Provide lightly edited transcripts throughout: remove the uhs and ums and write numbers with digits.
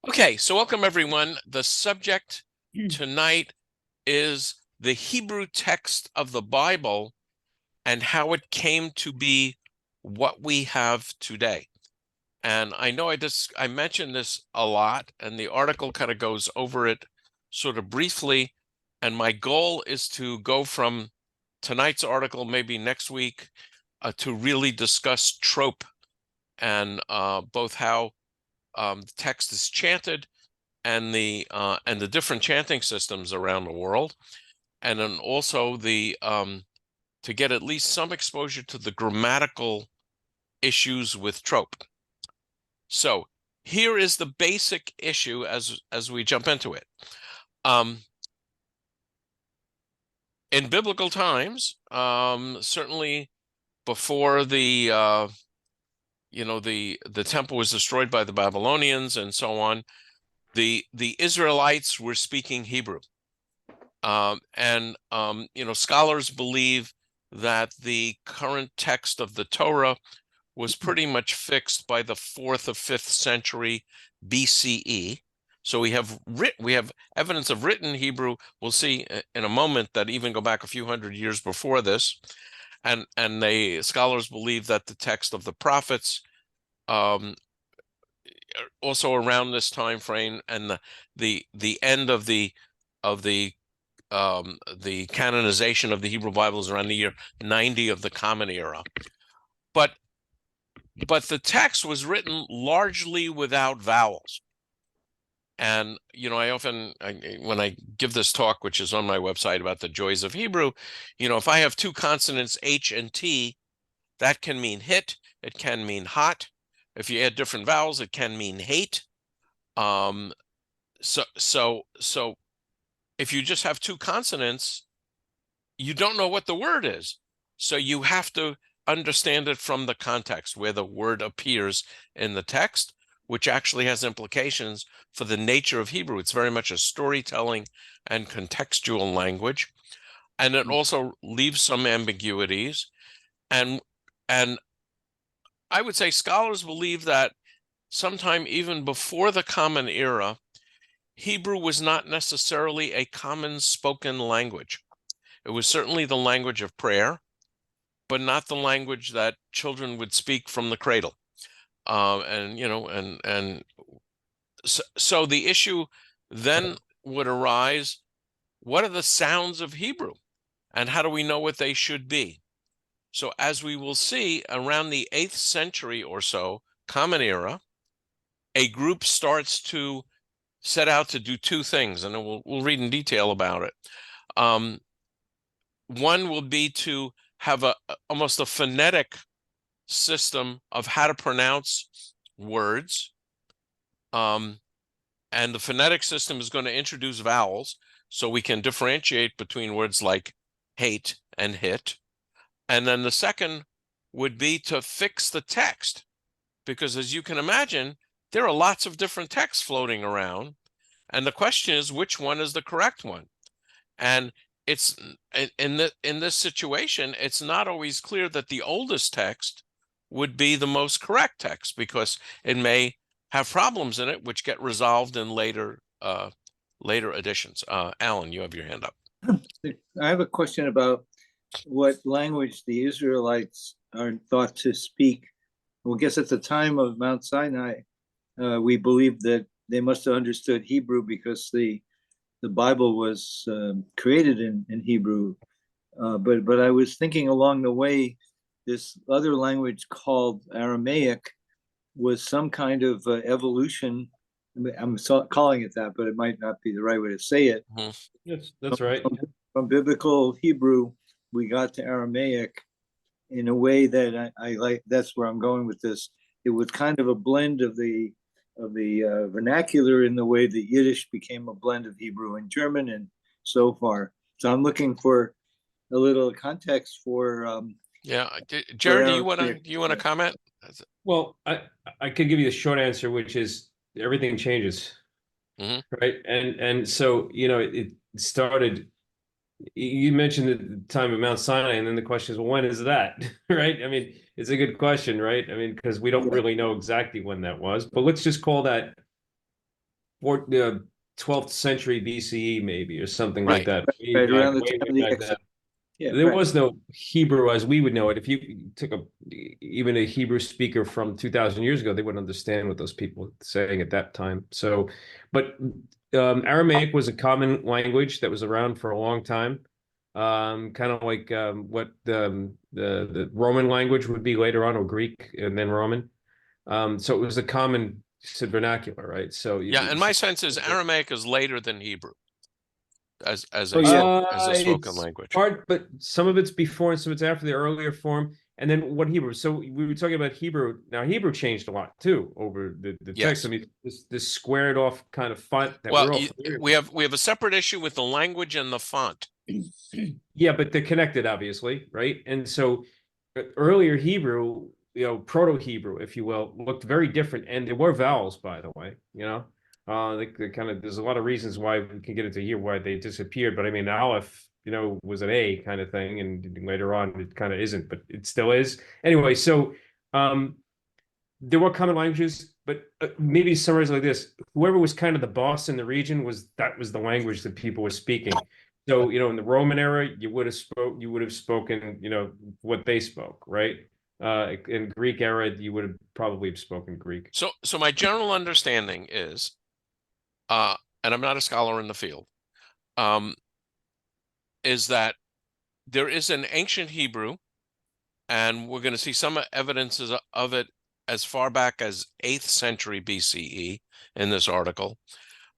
Okay, so welcome everyone. The subject tonight is the Hebrew text of the Bible and how it came to be what we have today. And I know I mentioned this a lot, and the article kind of goes over it sort of briefly. And my goal is to go from tonight's article, maybe next week, to really discuss trope and both how the text is chanted and the different chanting systems around the world, and then also the to get at least some exposure to the grammatical issues with trope. So here is the basic issue as we jump into it. In biblical times, certainly before the the temple was destroyed by the Babylonians and so on, the Israelites were speaking Hebrew. Scholars believe that the current text of the Torah was pretty much fixed by the 4th or 5th century BCE. So we have evidence of written Hebrew. We'll see in a moment that even go back a few hundred years before this. And scholars believe that the text of the prophets also around this time frame, and the end of the canonization of the Hebrew Bibles around the year 90 of the Common Era. But the text was written largely without vowels. And, when I give this talk, which is on my website about the joys of Hebrew, if I have two consonants, H and T, that can mean hit, it can mean hot. If you add different vowels, it can mean hate. So if you just have two consonants, you don't know what the word is. So you have to understand it from the context where the word appears in the text, which actually has implications for the nature of Hebrew. It's very much a storytelling and contextual language. And it also leaves some ambiguities. And I would say scholars believe that sometime even before the Common Era, Hebrew was not necessarily a common spoken language. It was certainly the language of prayer, but not the language that children would speak from the cradle. So the issue then would arise: what are the sounds of Hebrew, and how do we know what they should be? So as we will see, around the 8th century or so, Common Era, a group starts to set out to do two things, and we'll read in detail about it. One will be to have almost a phonetic system of how to pronounce words. And the phonetic system is going to introduce vowels so we can differentiate between words like hate and hit. And then the second would be to fix the text, because as you can imagine, there are lots of different texts floating around. And the question is, which one is the correct one? And it's in this situation, it's not always clear that the oldest text would be the most correct text, because it may have problems in it which get resolved in later editions. Alan, you have your hand up. I have a question about what language the Israelites are thought to speak. Well, I guess at the time of Mount Sinai, we believed that they must have understood Hebrew because the Bible was created in Hebrew. But I was thinking along the way, this other language called Aramaic was some kind of evolution. I'm calling it that, but it might not be the right way to say it. That's right. From biblical Hebrew, we got to Aramaic in a way that I like. That's where I'm going with this. It was kind of a blend of the vernacular in the way that Yiddish became a blend of Hebrew and German, and so far. So I'm looking for a little context for. Yeah, Jared, do you want to comment? Well, I could give you the short answer, which is everything changes, right? And so it started You mentioned the time of Mount Sinai, and then the question is, well, when is that? Right? I mean, it's a good question, right? I mean, because we don't Yeah. really know exactly when that was, but let's just call that 12th century BCE, maybe, or something like Right. that. Right around the Way time of the back then. exile. Yeah, There right. was no Hebrew as we would know it. If you took even a Hebrew speaker from 2,000 years ago, they wouldn't understand what those people were saying at that time. So, but Aramaic was a common language that was around for a long time, kind of like what the Roman language would be later on, or Greek and then Roman. So it was a common vernacular, right? So Yeah, and my sense is Aramaic is later than Hebrew as Oh, a yeah. spoken It's language. hard, but some of it's before and some it's after the earlier form. And then what Hebrew? So we were talking about Hebrew. Now Hebrew changed a lot too over the text. Yes. I mean, this squared off kind of font that Well, we're all familiar we with. have a separate issue with the language and the font. Yeah, but they're connected, obviously, right? And so earlier Hebrew, Proto-Hebrew, if you will, looked very different, and there were vowels, by the way. They kind of there's a lot of reasons why we can get into here why they disappeared, but I mean, Aleph, was an A kind of thing, and later on it kind of isn't, but it still is. Anyway, so um, there were common languages, but maybe summarize like this: whoever was kind of the boss in the region was the language that people were speaking. So, in the Roman era, you would have spoken, what they spoke, right? In Greek era, you would have probably spoken Greek. So my general understanding is, and I'm not a scholar in the field, is that there is an ancient Hebrew, and we're going to see some evidences of it as far back as 8th century BCE in this article.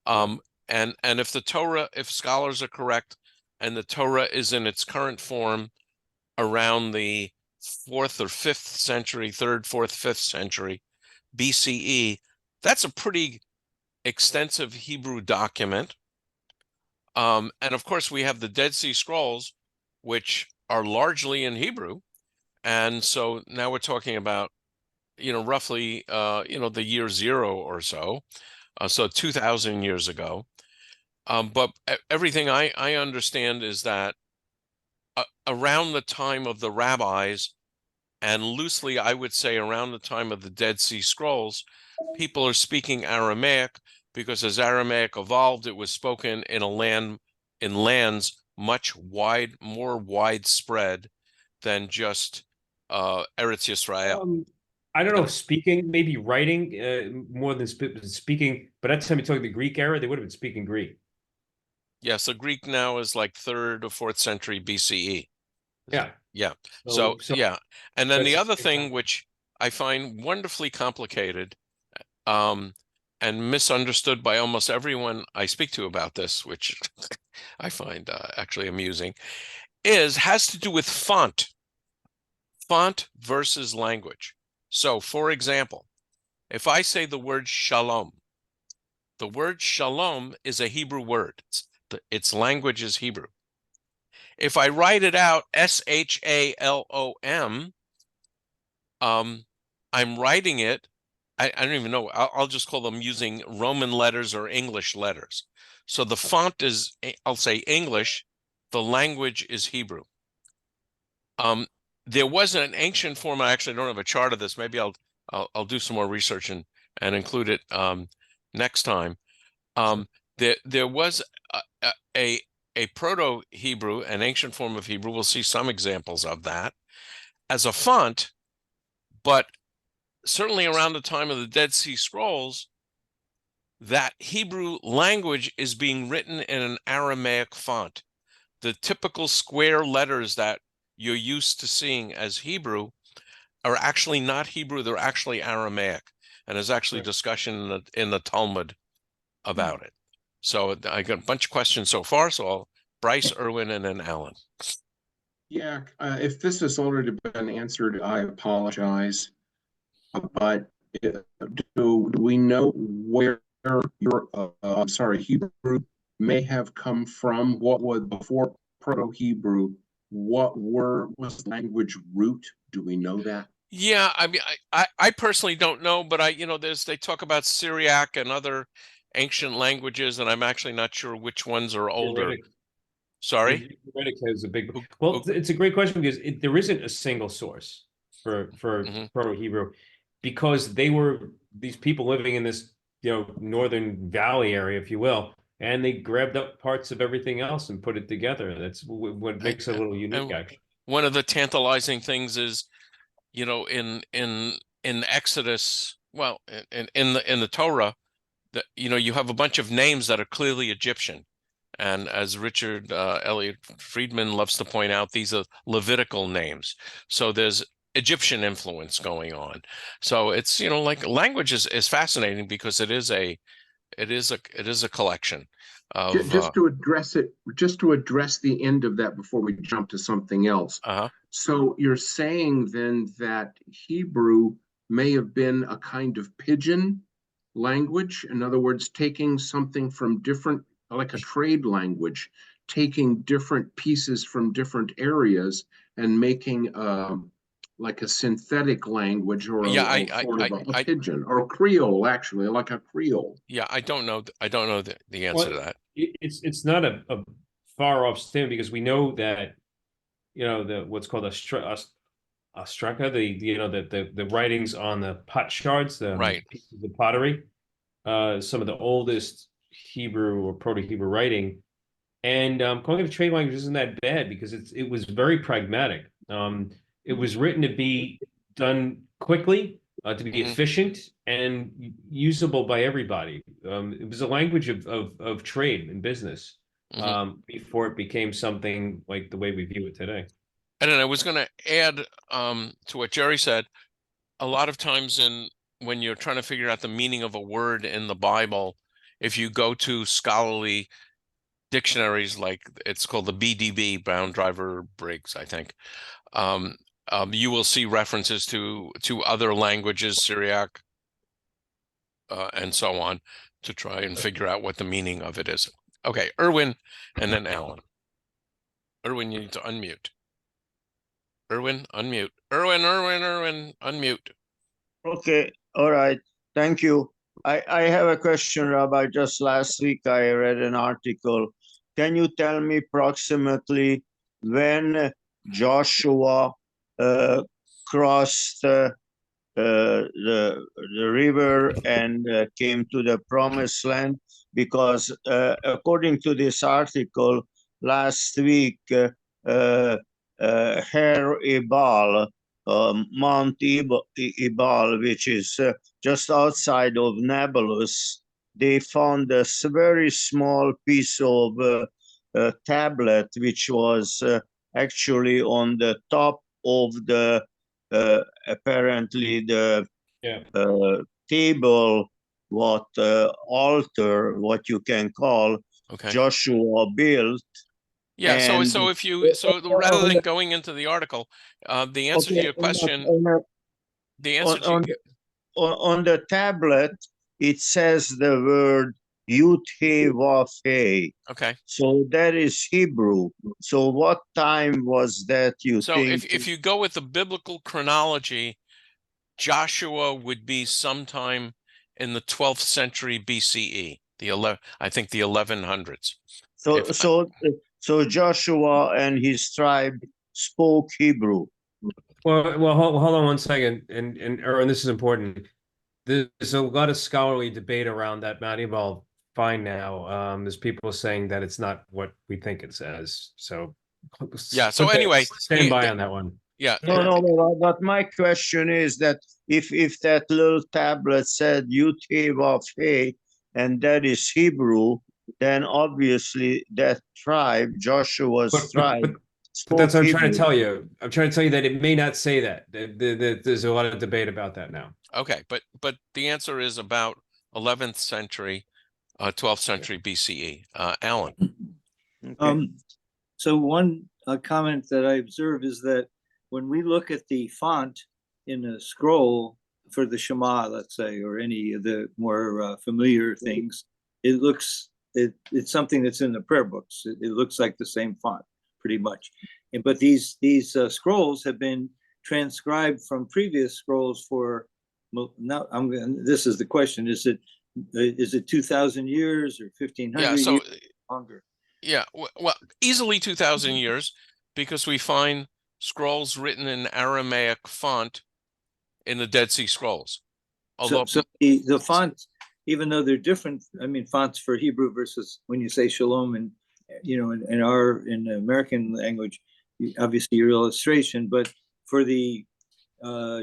And if scholars are correct, and the Torah is in its current form around the 4th or 5th century, 3rd, 4th, 5th century BCE, that's a pretty extensive Hebrew document. And of course, we have the Dead Sea Scrolls, which are largely in Hebrew. And so now we're talking about, roughly, the year 0 or so, so 2,000 years ago. But everything I understand is that around the time of the rabbis, and loosely, I would say around the time of the Dead Sea Scrolls, people are speaking Aramaic because as Aramaic evolved, it was spoken in lands more widespread than just Eretz Yisrael. I don't know, speaking, maybe writing, more than speaking, but at the time you're talking the Greek era, they would have been speaking Greek. Yeah, so Greek now is like 3rd or 4th century BCE. Yeah. Yeah. So Yeah. And then the that's other thing, which I find wonderfully complicated, and misunderstood by almost everyone I speak to about this, which I find actually amusing, has to do with font versus language. So, for example, if I say the word shalom is a Hebrew word. Its language is Hebrew. If I write it out SHALOM, I'm writing it. I don't even know. I'll just call them using Roman letters or English letters. So the font is, I'll say English. The language is Hebrew. There was an ancient form. I actually don't have a chart of this. Maybe I'll do some more research and include it next time. There was a Proto-Hebrew, an ancient form of Hebrew. We'll see some examples of that as a font, but certainly around the time of the Dead Sea Scrolls, that Hebrew language is being written in an Aramaic font. The typical square letters that you're used to seeing as Hebrew are actually not Hebrew, they're actually Aramaic. And there's actually discussion in the Talmud about it. So I got a bunch of questions so far. So Bryce, Erwin, and then Alan. Yeah, if this has already been answered, I apologize. But do we know where your Hebrew may have come from? What was before Proto-Hebrew? What was language root? Do we know that? Yeah, I mean, I personally don't know, but they talk about Syriac and other ancient languages, and I'm actually not sure which ones are older. Sorry? Ugaritic is a big. Ug- Well, Ug- it's a great question because there isn't a single source for Mhm. Proto-Hebrew because they were these people living in this northern valley area, if you will, and they grabbed up parts of everything else and put it together. That's what makes it a little unique, And actually. one of the tantalizing things is, in Exodus, well, in the Torah, that you have a bunch of names that are clearly Egyptian. And as Richard Elliott Friedman loves to point out, these are Levitical names. So there's Egyptian influence going on. So it's, like language is fascinating because it is a collection of Just to address it, just to address the end of that before we jump to something else. uh-huh. So you're saying then that Hebrew may have been a kind of pidgin language? In other words, taking something from different, like a trade language, taking different pieces from different areas and making like a synthetic language or Yeah, sort of a pidgin or a Creole, actually, like a Creole. yeah, I don't know the answer to that. It's not a far off stand because we know that the what's called a straka, the writings on the pot shards, the Right. pieces of pottery, some of the oldest Hebrew or Proto-Hebrew writing, and calling it a trade language isn't that bad because it was very pragmatic. It was written to be done quickly, to be Mhm. efficient and usable by everybody. It was a language of trade and business before it became something like the way we view it today. And then I was going to add to what Jerry said. A lot of times when you're trying to figure out the meaning of a word in the Bible, if you go to scholarly dictionaries, like it's called the BDB, Brown Driver Briggs, I think, you will see references to other languages, Syriac, and so on, to try and figure out what the meaning of it is. Okay, Erwin, and then Alan. Erwin, you need to unmute. Erwin, unmute. Erwin, unmute. Okay, all right. Thank you. I have a question, Rabbi. Just last week I read an article. Can you tell me approximately when Joshua crossed the river and came to the promised land? Because according to this article, last week, Har Ebal, Mount Ebal, which is just outside of Nablus, they found a very small piece of tablet, which was actually on the top of the apparently the table, what altar, what you can call, Okay. Joshua built. Yeah, so And rather than going into the article, the answer to your question, the answer to on the tablet, it says the word Yud-He-Vav-He. okay. So that is Hebrew. So what time was that, you So think? if you go with the biblical chronology, Joshua would be sometime in the 12th century BCE, I think the 1100s. So Joshua and his tribe spoke Hebrew. Well, hold on one second, and Erwin, this is important. There's a lot of scholarly debate around that Mount Ebal find now. There's people saying that it's not what we think it says. So yeah. So anyway, stand by on that one. Yeah. No, but my question is that if that little tablet said Yud-He-Vav-He, and that is Hebrew, then obviously that tribe, Joshua's tribe, But that's what I'm spoke trying to Hebrew. tell you. I'm trying to tell you that it may not say that. There's a lot of debate about that now. Okay, but the answer is about 11th century, 12th century BCE. Alan. Okay. So one comment that I observe is that when we look at the font in a scroll for the Shema, let's say, or any of the more familiar things, it's something that's in the prayer books. It looks like the same font, pretty much. But these scrolls have been transcribed from previous scrolls for. Now this is the question: is it 2,000 years or 1,500 Yeah. So years longer? Yeah, well, easily 2,000 years because we find scrolls written in Aramaic font in the Dead Sea Scrolls. Although, So the fonts, even though they're different, I mean, fonts for Hebrew versus when you say shalom and, you know, in the American language, obviously your illustration, but for the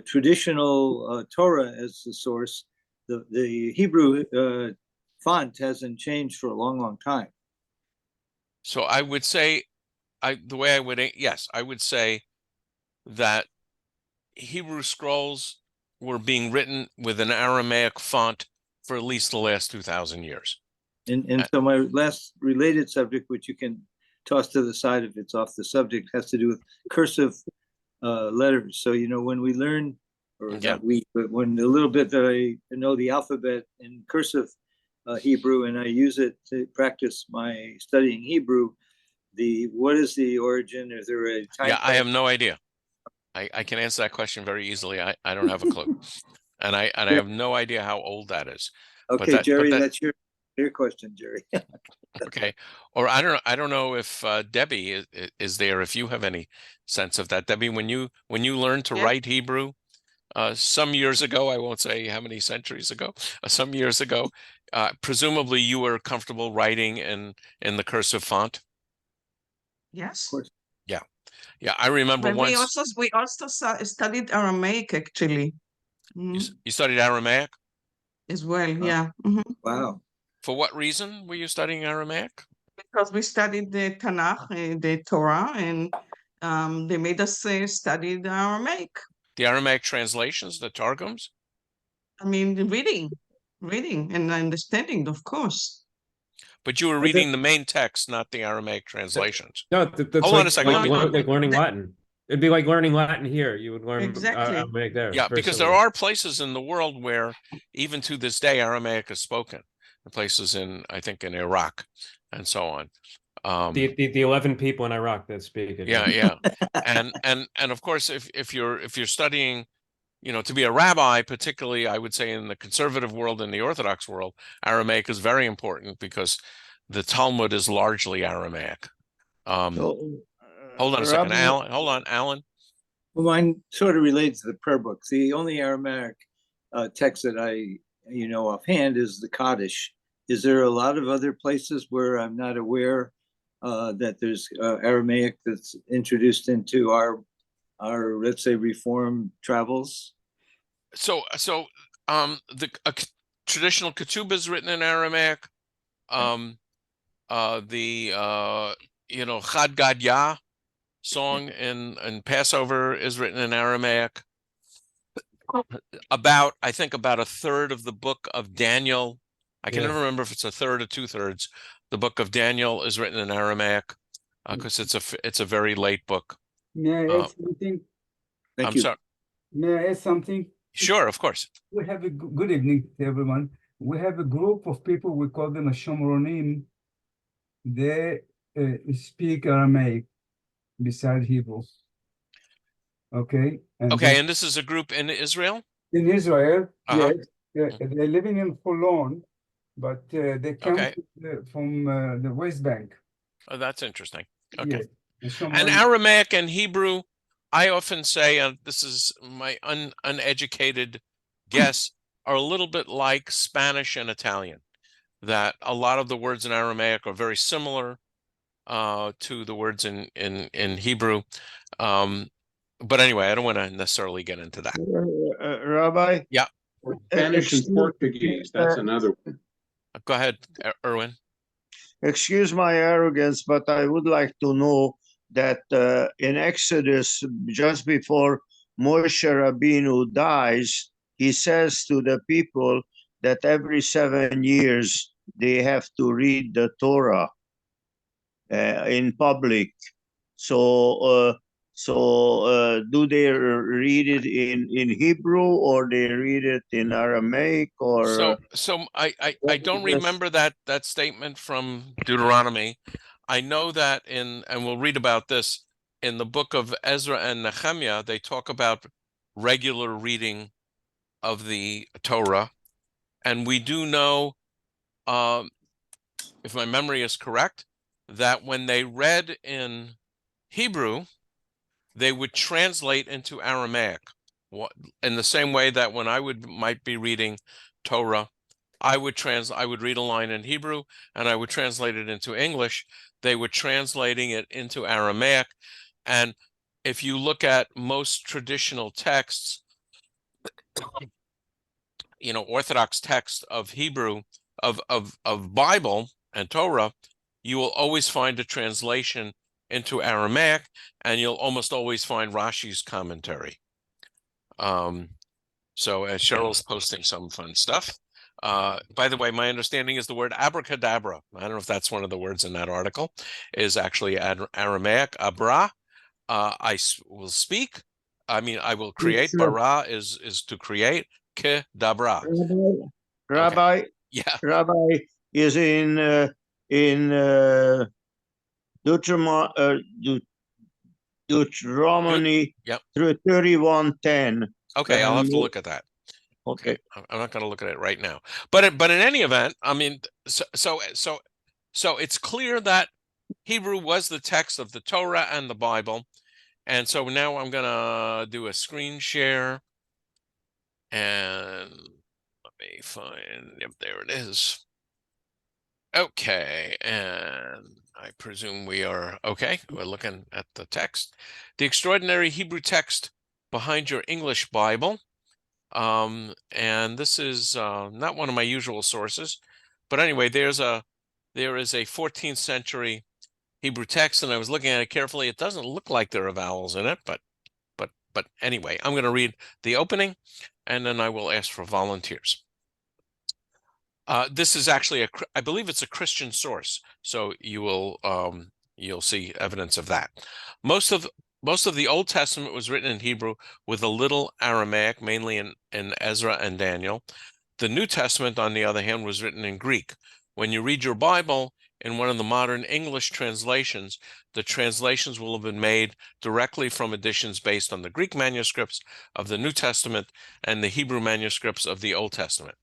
traditional Torah as the source, the Hebrew font hasn't changed for a long, long time. so I would say, the way I would, yes, I would say that Hebrew scrolls were being written with an Aramaic font for at least the last 2,000 years. And so my last related subject, which you can toss to the side if it's off the subject, has to do with cursive letters. So, you know, when we learn, or Yeah. not we, but when a little bit that I know the alphabet in cursive Hebrew, and I use it to practice my studying Hebrew, what is the origin? Is there a time? Yeah, I frame? have no idea. I can answer that question very easily. I don't have a clue. And I Yeah. have no idea how old that is. But Okay, that, Jerry, but that, that's your question, Jerry. okay. Or I don't know if Debbie is there, if you have any sense of that. Debbie, when you learned to Yeah. write Hebrew some years ago, I won't say how many centuries ago, some years ago, presumably you were comfortable writing in the cursive font. Yes. course. Yeah, I remember But we once also studied Aramaic actually. you studied Aramaic. As well, Wow. yeah. Mhm. Wow. For what reason were you studying Aramaic? Because we studied the Tanakh, the Torah, and they made us study the Aramaic. The Aramaic translations, the Targums? I mean, the reading and understanding, of course. But you were Are there- reading the main text, not the Aramaic translations. No, that's Hold on like, a second, like, let me- like learning the- Latin. It'd be like learning Latin here. You would learn Exactly. Aramaic there. Yeah, Very because there similar. are places in the world where even to this day Aramaic is spoken. Places in, I think, in Iraq and so on. The 11 people in Iraq that speak it. Yeah. And of course, if you're studying, you know, to be a rabbi, particularly, I would say in the conservative world and the Orthodox world, Aramaic is very important because the Talmud is largely Aramaic. So, Hold on a second, Rabbi, Alan. Hold on, Alan. Well, mine sort of relates to the prayer books. The only Aramaic text that I, you know, offhand is the Kaddish. Is there a lot of other places where I'm not aware that there's Aramaic that's introduced into our let's say Reform travels? So the traditional ketubah is written in Aramaic. You know, Chad Gadya song in Passover is written in Aramaic. I think about a third of the book of Daniel. I can Yeah. never remember if it's a third or 2/3. The book of Daniel is written in Aramaic because it's a very late book. May I Uh, add something? Thank I'm you. sorry. May I add something? Sure, of course. We have a good evening to everyone. We have a group of people, we call them a Shomronim. They speak Aramaic beside Hebrew. Okay? And Okay, and this is a group in Israel? in Israel, Uh-huh. yes, they're living in Holon, but they come Okay. from the West Bank. Oh, that's interesting. Okay. Yes. The And Shomronim. Aramaic and Hebrew, I often say, this is my uneducated guess, are a little bit like Spanish and Italian, that a lot of the words in Aramaic are very similar to the words in Hebrew. But anyway, I don't want to necessarily get into that. Rabbi, Yeah. Spanish and excuse- Portuguese, that's another one. Go ahead, Erwin. excuse my arrogance, but I would like to know that in Exodus, just before Moshe Rabbeinu dies, he says to the people that every 7 years they have to read the Torah in public. So, do they read it in Hebrew or they read it in Aramaic or? So I don't remember that statement from Deuteronomy. I know that and we'll read about this in the book of Ezra and Nehemiah, they talk about regular reading of the Torah. And we do know, if my memory is correct, that when they read in Hebrew, they would translate into Aramaic. In the same way that when I might be reading Torah, I would read a line in Hebrew and I would translate it into English. They were translating it into Aramaic. And if you look at most traditional texts, Orthodox text of Hebrew, of Bible and Torah, you will always find a translation into Aramaic, and you'll almost always find Rashi's commentary. So as Cheryl's posting some fun stuff. By the way, my understanding is the word abracadabra, I don't know if that's one of the words in that article, is actually Aramaic. Abra, I will speak. I will create. Bara is to create. Kedabra. Rabbi, Yeah. Rabbi is in Deuteronomy Yep. through 31:10. Okay, I'll have to look at that. Okay. I'm not going to look at it right now. But in any event, so it's clear that Hebrew was the text of the Torah and the Bible. And so now I'm going to do a screen share. And let me find, yep, there it is. Okay, and I presume we are okay. We're looking at the text. The extraordinary Hebrew text behind your English Bible. And this is not one of my usual sources, but anyway, there is a 14th century Hebrew text, and I was looking at it carefully. It doesn't look like there are vowels in it, but anyway, I'm going to read the opening, and then I will ask for volunteers. This is actually I believe it's a Christian source, so you'll see evidence of that. Most of the Old Testament was written in Hebrew with a little Aramaic, mainly in Ezra and Daniel. The New Testament, on the other hand, was written in Greek. When you read your Bible in one of the modern English translations, the translations will have been made directly from editions based on the Greek manuscripts of the New Testament and the Hebrew manuscripts of the Old Testament.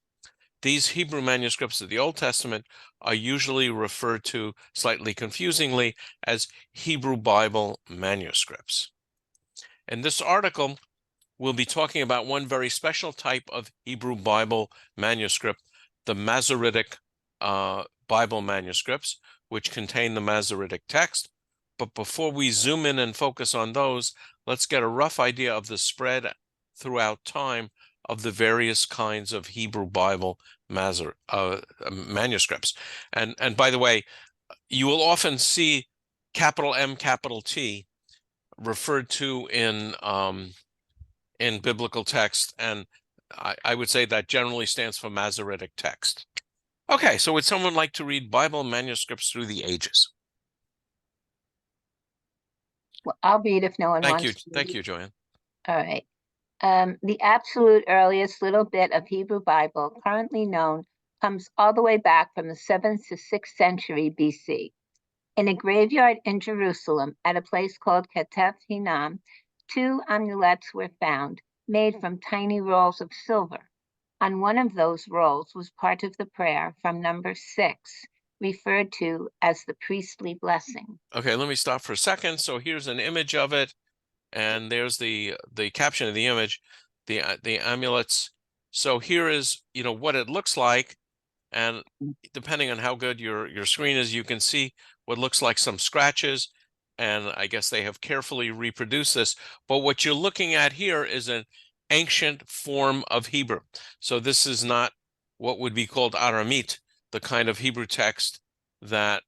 These Hebrew manuscripts of the Old Testament are usually referred to, slightly confusingly, as Hebrew Bible manuscripts. In this article, we'll be talking about one very special type of Hebrew Bible manuscript, the Masoretic Bible manuscripts, which contain the Masoretic text. But before we zoom in and focus on those, let's get a rough idea of the spread throughout time of the various kinds of Hebrew Bible manuscripts. And by the way, you will often see capital M, capital T referred to in biblical text, and I would say that generally stands for Masoretic text. Okay, so would someone like to read Bible manuscripts through the ages? Well, I'll read if no one Thank wants you. to. Thank you, Joanne. All right. The absolute earliest little bit of Hebrew Bible currently known comes all the way back from the 7th to 6th century BC. In a graveyard in Jerusalem at a place called Ketef Hinam, 2 amulets were found made from tiny rolls of silver. On one of those rolls was part of the prayer from number 6, referred to as the priestly blessing. Okay, let me stop for a second. So here's an image of it, and there's the caption of the image, the amulets. So here is what it looks like, and depending on how good your screen is, you can see what looks like some scratches, and I guess they have carefully reproduced this. But what you're looking at here is an ancient form of Hebrew. So this is not what would be called Aramite, the kind of Hebrew text that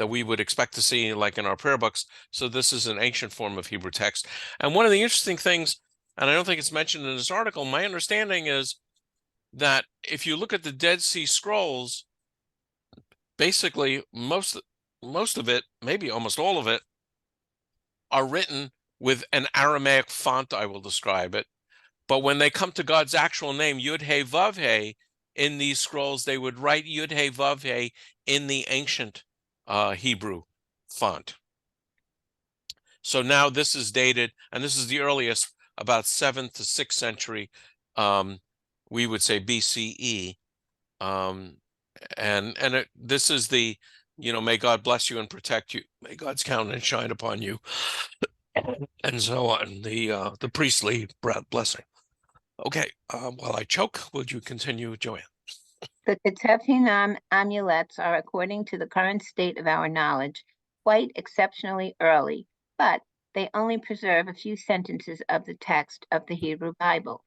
we would expect to see like in our prayer books. So this is an ancient form of Hebrew text. And one of the interesting things, and I don't think it's mentioned in this article, my understanding is that if you look at the Dead Sea Scrolls, basically most of it, maybe almost all of it, are written with an Aramaic font, I will describe it. But when they come to God's actual name, Yud-He-Vav-He, in these scrolls, they would write Yud-He-Vav-He in the ancient Hebrew font. So now this is dated, and this is the earliest, about 7th to 6th century, we would say BCE. This is the you know, may God bless you and protect you. May God's countenance shine upon you, and so on. The priestly blessing. Okay, while I choke, would you continue, Joanne? The Ketef Hinnom amulets are, according to the current state of our knowledge, quite exceptionally early, but they only preserve a few sentences of the text of the Hebrew Bible.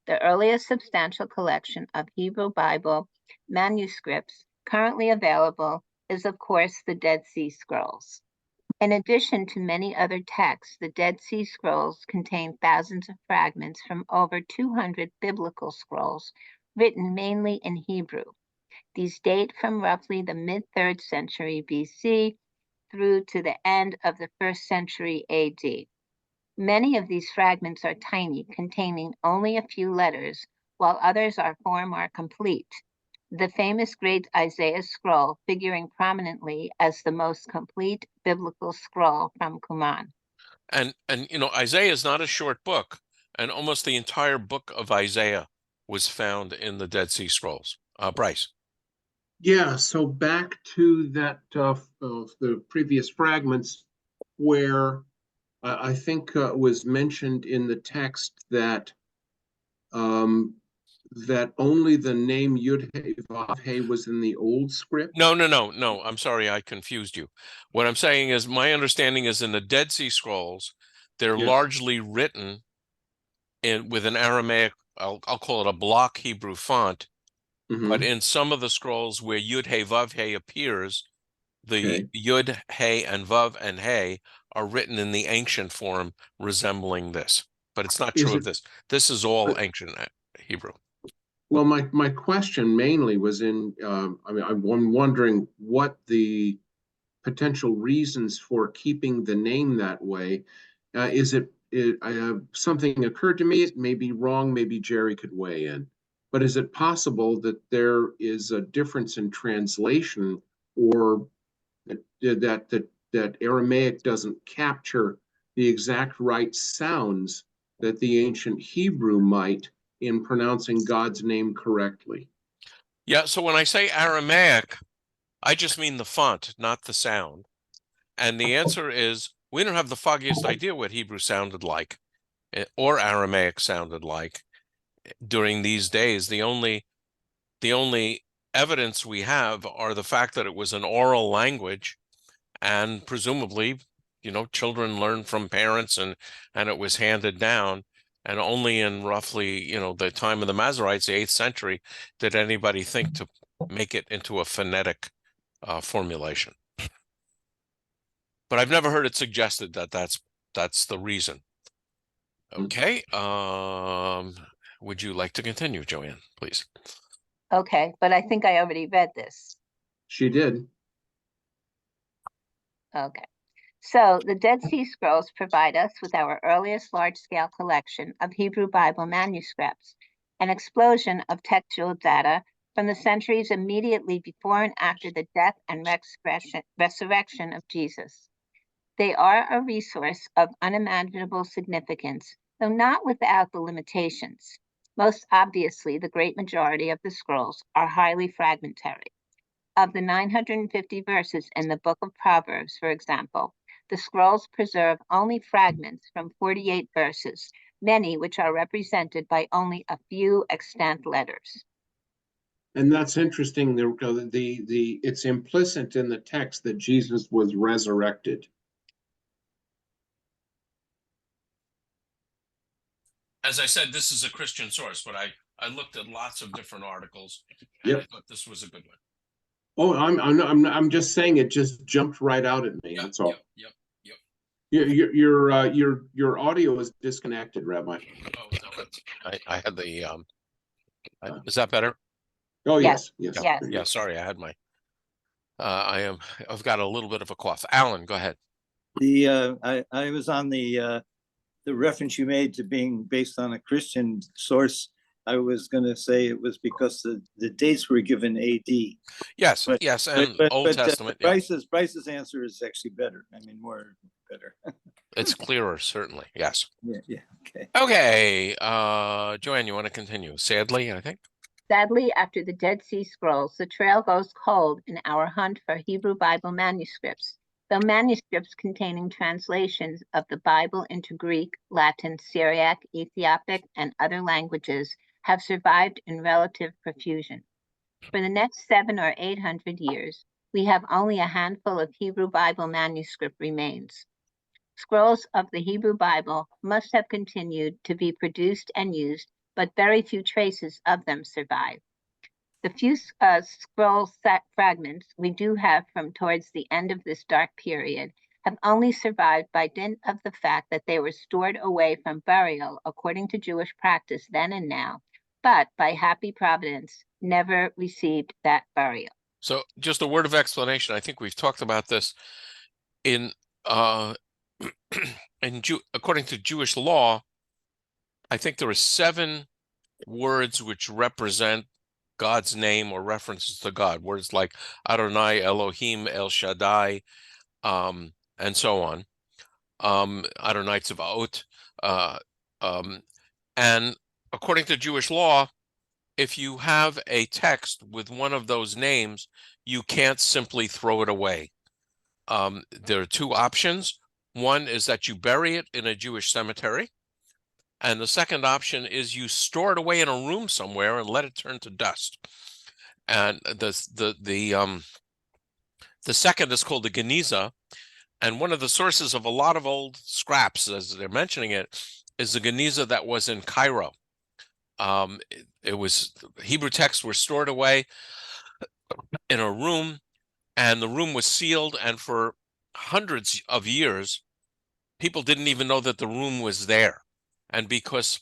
The earliest substantial collection of Hebrew Bible manuscripts currently available is, of course, the Dead Sea Scrolls. In addition to many other texts, the Dead Sea Scrolls contain thousands of fragments from over 200 biblical scrolls written mainly in Hebrew. These date from roughly the mid-3rd century BC through to the end of the 1st century AD. Many of these fragments are tiny, containing only a few letters, while others are far more complete. The famous Great Isaiah Scroll figuring prominently as the most complete biblical scroll from Qumran. And you know, Isaiah is not a short book, and almost the entire book of Isaiah was found in the Dead Sea Scrolls. Bryce. Yeah, so back to that the previous fragments where I think was mentioned in the text that that only the name Yud-Heh-Vav-Heh was in the old script. No. I'm sorry, I confused you. What I'm saying is, my understanding is in the Dead Sea Scrolls, they're Yes. largely written with an Aramaic, I'll call it a block Hebrew font, but Mhm. in some of the scrolls where Yud-Heh-Vav-Heh appears, the Okay. Yud, Hey, and Vav and Hey are written in the ancient form resembling this. But it's not Is true of it- this. This is all ancient Hebrew. Well, my question mainly was in, I mean, I'm wondering what the potential reasons for keeping the name that way. Is it, something occurred to me, it may be wrong, maybe Jerry could weigh in. But is it possible that there is a difference in translation, or that Aramaic doesn't capture the exact right sounds that the ancient Hebrew might in pronouncing God's name correctly? Yeah, so when I say Aramaic, I just mean the font, not the sound. And the answer is, we don't have the foggiest idea what Hebrew sounded like or Aramaic sounded like during these days. The only evidence we have are the fact that it was an oral language, and presumably, you know, children learned from parents, and it was handed down. And only in roughly, you know, the time of the Masoretes, the 8th century, did anybody think to make it into a phonetic formulation. But I've never heard it suggested that that's the reason. Okay. Would you like to continue, Joanne, please? Okay, but I think I already read this. She did. Okay. So the Dead Sea Scrolls provide us with our earliest large-scale collection of Hebrew Bible manuscripts, an explosion of textual data from the centuries immediately before and after the death and resurrection of Jesus. They are a resource of unimaginable significance, though not without the limitations. Most obviously, the great majority of the scrolls are highly fragmentary. Of the 950 verses in the book of Proverbs, for example, the scrolls preserve only fragments from 48 verses, many which are represented by only a few extant letters. And that's interesting. It's implicit in the text that Jesus was resurrected. As I said, this is a Christian source, but I looked at lots of different articles, and Yep. I thought this was a good one. Oh, I'm just saying it just jumped right out at me. That's all. Yep. Your audio is disconnected, Rabbi. Oh, no, I had the is that better? Oh, Yes. yes. Yes. Yeah, sorry, I had my I've got a little bit of a cough. Alan, go ahead. I was on the reference you made to being based on a Christian source. I was going to say it was because the dates were given AD. Yes, But- yes, and Old Testament. Yeah. Bryce's answer is actually better. I mean, more better. It's clearer, certainly. Yes. Yeah. Okay. Okay. Joanne, you want to continue? Sadly, I think. Sadly, after the Dead Sea Scrolls, the trail goes cold in our hunt for Hebrew Bible manuscripts, though manuscripts containing translations of the Bible into Greek, Latin, Syriac, Ethiopic, and other languages have survived in relative profusion. For the next 700 or 800 years, we have only a handful of Hebrew Bible manuscript remains. Scrolls of the Hebrew Bible must have continued to be produced and used, but very few traces of them survive. The few scroll fragments we do have from towards the end of this dark period have only survived by dint of the fact that they were stored away from burial according to Jewish practice then and now, but by happy providence never received that burial. So just a word of explanation. I think we've talked about this in according to Jewish law. I think there are 7 words which represent God's name or references to God. Words like Adonai, Elohim, El Shaddai, and so on. Adonai Tzvaot. And according to Jewish law, if you have a text with one of those names, you can't simply throw it away. There are 2 options. One is that you bury it in a Jewish cemetery. And the second option is you store it away in a room somewhere and let it turn to dust. And the second is called the Geniza. And one of the sources of a lot of old scraps, as they're mentioning it, is the Geniza that was in Cairo. It was Hebrew texts were stored away in a room, and the room was sealed. And for hundreds of years, people didn't even know that the room was there. And because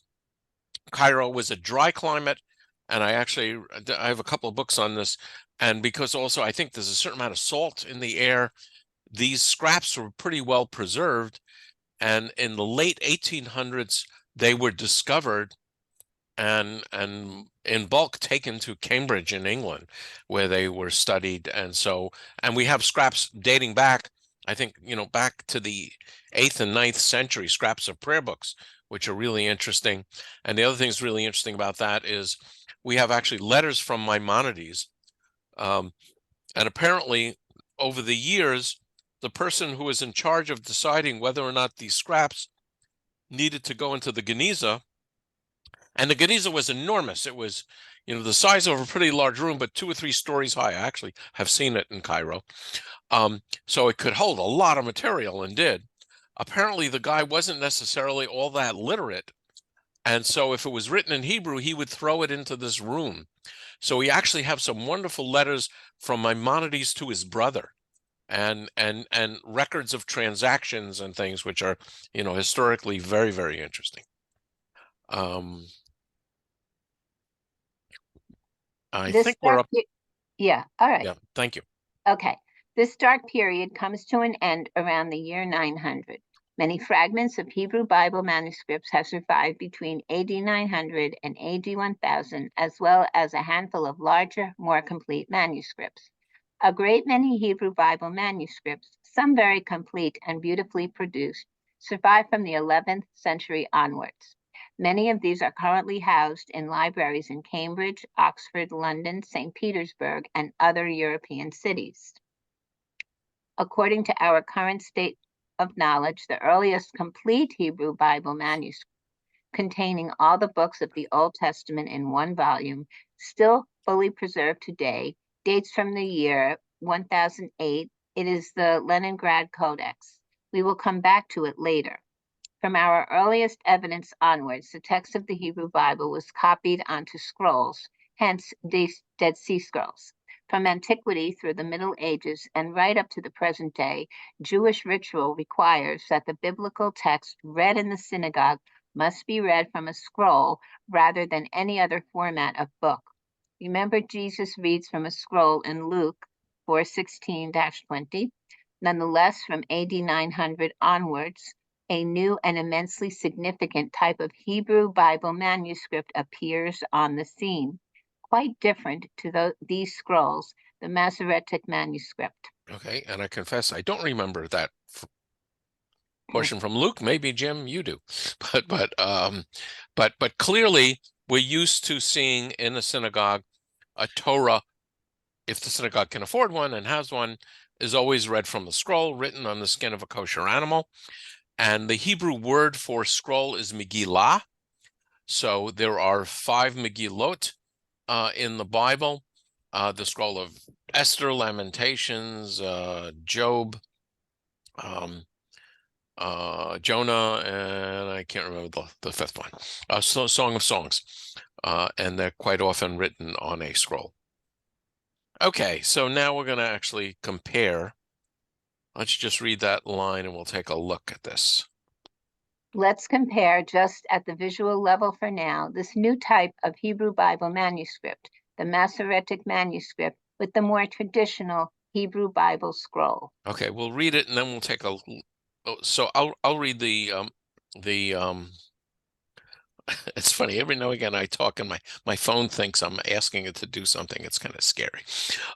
Cairo was a dry climate, and I have a couple of books on this, and because also I think there's a certain amount of salt in the air, these scraps were pretty well preserved. And in the late 1800s, they were discovered and in bulk taken to Cambridge in England, where they were studied. And we have scraps dating back, I think, back to the 8th and 9th century, scraps of prayer books, which are really interesting. And the other thing that's really interesting about that is we have actually letters from Maimonides. And apparently, over the years, the person who was in charge of deciding whether or not these scraps needed to go into the Geniza, and the Geniza was enormous. It was, the size of a pretty large room, but 2 or 3 stories high. I actually have seen it in Cairo. So it could hold a lot of material, and did. Apparently, the guy wasn't necessarily all that literate. And so if it was written in Hebrew, he would throw it into this room. So we actually have some wonderful letters from Maimonides to his brother, and records of transactions and things, which are, historically very, very interesting. I think we're up. Yeah, all right. Yeah, thank you. Okay. This dark period comes to an end around the year 900. Many fragments of Hebrew Bible manuscripts have survived between AD 900 and AD 1000, as well as a handful of larger, more complete manuscripts. A great many Hebrew Bible manuscripts, some very complete and beautifully produced, survive from the 11th century onwards. Many of these are currently housed in libraries in Cambridge, Oxford, London, St. Petersburg, and other European cities. According to our current state of knowledge, the earliest complete Hebrew Bible manuscript, containing all the books of the Old Testament in one volume, still fully preserved today, dates from the year 1008. It is the Leningrad Codex. We will come back to it later. From our earliest evidence onwards, the text of the Hebrew Bible was copied onto scrolls, hence Dead Sea Scrolls. From antiquity through the Middle Ages and right up to the present day, Jewish ritual requires that the biblical text read in the synagogue must be read from a scroll rather than any other format of book. Remember, Jesus reads from a scroll in Luke 4:16-20. Nonetheless, from AD 900 onwards, a new and immensely significant type of Hebrew Bible manuscript appears on the scene, quite different to these scrolls, the Masoretic manuscript. Okay, and I confess I don't remember that portion from Luke. Maybe Jim, you do, but clearly we're used to seeing in a synagogue a Torah, if the synagogue can afford one and has one, is always read from the scroll written on the skin of a kosher animal. And the Hebrew word for scroll is Megillah. So there are 5 Megillot in the Bible. The scroll of Esther, Lamentations, Job, Jonah, and I can't remember the 5th one. So Song of Songs. And they're quite often written on a scroll. Okay, so now we're going to actually compare. Let's just read that line and we'll take a look at this. Let's compare just at the visual level for now this new type of Hebrew Bible manuscript, the Masoretic manuscript, with the more traditional Hebrew Bible scroll. Okay, we'll read it and then we'll take a. So I'll read the It's funny, every now and again I talk and my phone thinks I'm asking it to do something. It's kind of scary.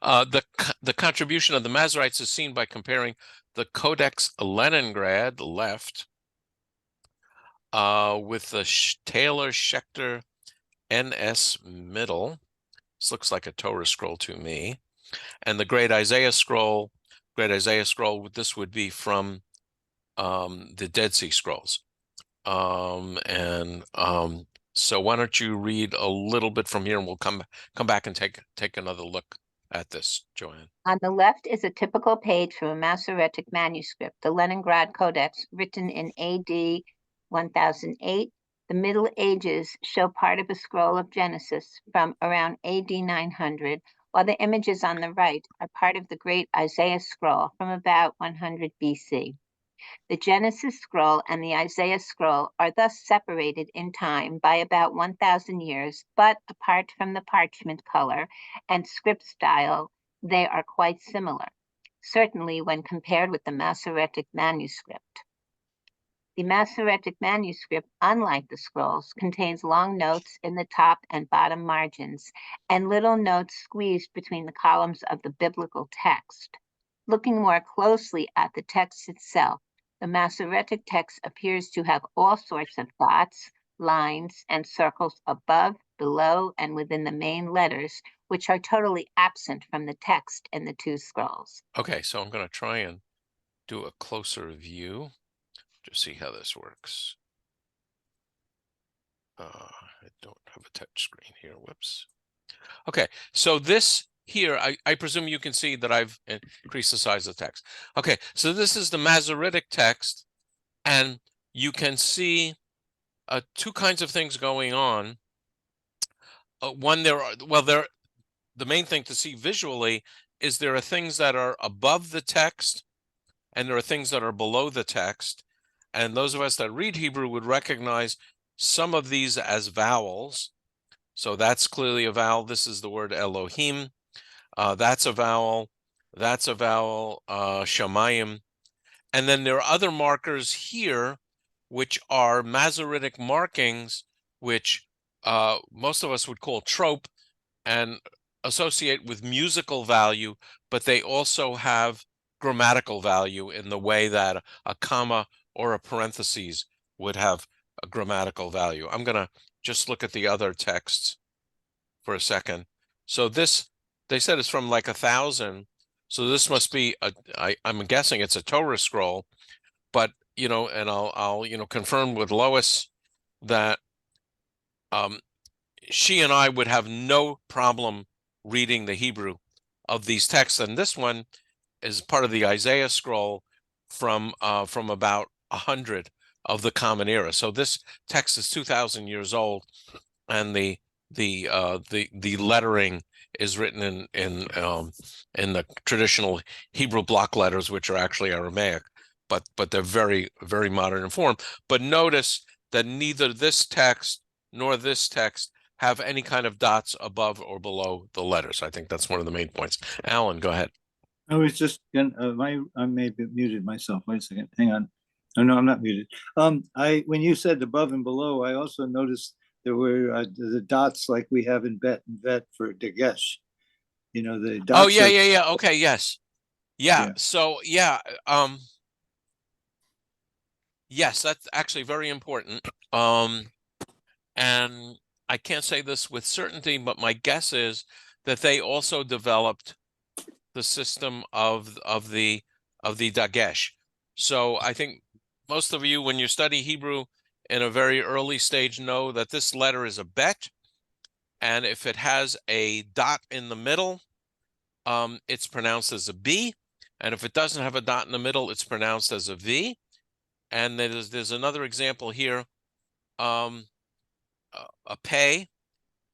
The contribution of the Masoretes is seen by comparing the Codex Leningrad left with the Taylor Schechter NS middle. This looks like a Torah scroll to me. And the Great Isaiah scroll, this would be from the Dead Sea Scrolls. So why don't you read a little bit from here and we'll come back and take another look at this, Joanne. On the left is a typical page from a Masoretic manuscript, the Leningrad Codex, written in AD 1008. The Middle Ages show part of a scroll of Genesis from around AD 900, while the images on the right are part of the Great Isaiah scroll from about 100 BC. The Genesis scroll and the Isaiah scroll are thus separated in time by about 1,000 years, but apart from the parchment color and script style, they are quite similar, certainly when compared with the Masoretic manuscript. The Masoretic manuscript, unlike the scrolls, contains long notes in the top and bottom margins and little notes squeezed between the columns of the biblical text. Looking more closely at the text itself, the Masoretic text appears to have all sorts of dots, lines, and circles above, below, and within the main letters, which are totally absent from the text in the 2 scrolls. Okay, so I'm going to try and do a closer view to see how this works. I don't have a touch screen here. Whoops. Okay, so this here, I presume you can see that I've increased the size of the text. Okay, so this is the Masoretic text, and you can see 2 kinds of things going on. One, the main thing to see visually is there are things that are above the text, and there are things that are below the text. And those of us that read Hebrew would recognize some of these as vowels. So that's clearly a vowel. This is the word Elohim. That's a vowel. That's a vowel, Shamayim. And then there are other markers here, which are Masoretic markings, which most of us would call trope and associate with musical value, but they also have grammatical value in the way that a comma or a parentheses would have a grammatical value. I'm going to just look at the other texts for a second. So this, they said it's from like 1,000. So this must be I'm guessing it's a Torah scroll, but and I'll confirm with Lois that she and I would have no problem reading the Hebrew of these texts. And this one is part of the Isaiah scroll from about 100 of the Common Era. So this text is 2,000 years old, and the lettering is written in the traditional Hebrew block letters, which are actually Aramaic, but they're very, very modern in form. But notice that neither this text nor this text have any kind of dots above or below the letters. I think that's one of the main points. Alan, go ahead. I was just I may be muted myself. Wait a second. Hang on. Oh, no, I'm not muted. When you said above and below, I also noticed there were the dots like we have in Bet and Vet for Dagesh. The dots. Oh, yeah. Okay, yes. Yeah. So, yeah. Yes, that's actually very important. And I can't say this with certainty, but my guess is that they also developed the system of the Dagesh. So I think most of you, when you study Hebrew in a very early stage, know that this letter is a bet, and if it has a dot in the middle, it's pronounced as a B, and if it doesn't have a dot in the middle, it's pronounced as a V. And there's another example here, a pay,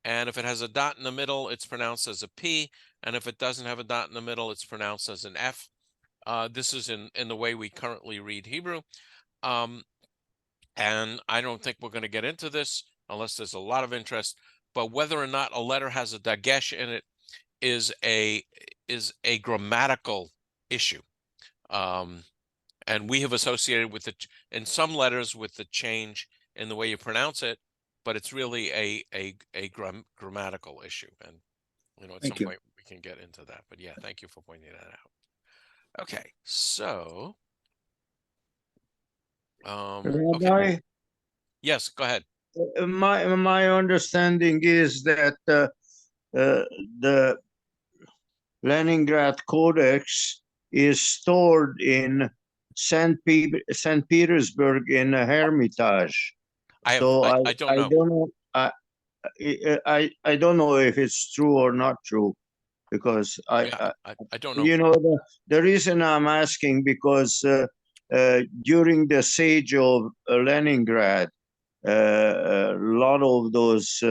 and if it has a dot in the middle, it's pronounced as a P, and if it doesn't have a dot in the middle, it's pronounced as an F. This is in the way we currently read Hebrew. And I don't think we're going to get into this unless there's a lot of interest, but whether or not a letter has a dagesh in it is a grammatical issue. And we have associated with it in some letters with the change in the way you pronounce it, but it's really a grammatical issue. And, at Thank some you. point we can get into that, but yeah, thank you for pointing that out. Okay, so, okay. Rabbi, Yes, go ahead. my understanding is that the Leningrad Codex is stored in St. Petersburg in a Hermitage. I So don't know. don't know. I don't know if it's true or not true, because Yeah, I don't know. the reason I'm asking, because during the siege of Leningrad, a lot of those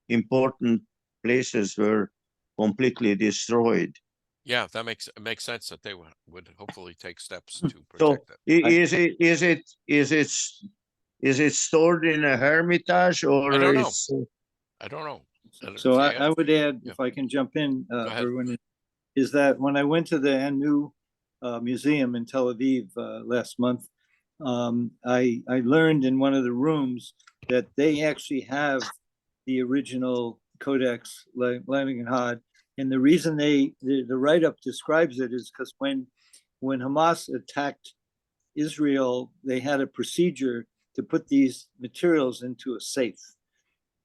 important places were completely destroyed. Yeah, that makes sense that they would hopefully take steps to So protect it. is it stored in a Hermitage, or I don't know. is I don't know. So I would add, Yeah. if I can jump in, ahead. Erwin, is that when I went to the Anu Museum in Tel Aviv last month, I learned in one of the rooms that they actually have the original Codex Leningrad, and the reason the write-up describes it is because when Hamas attacked Israel, they had a procedure to put these materials into a safe,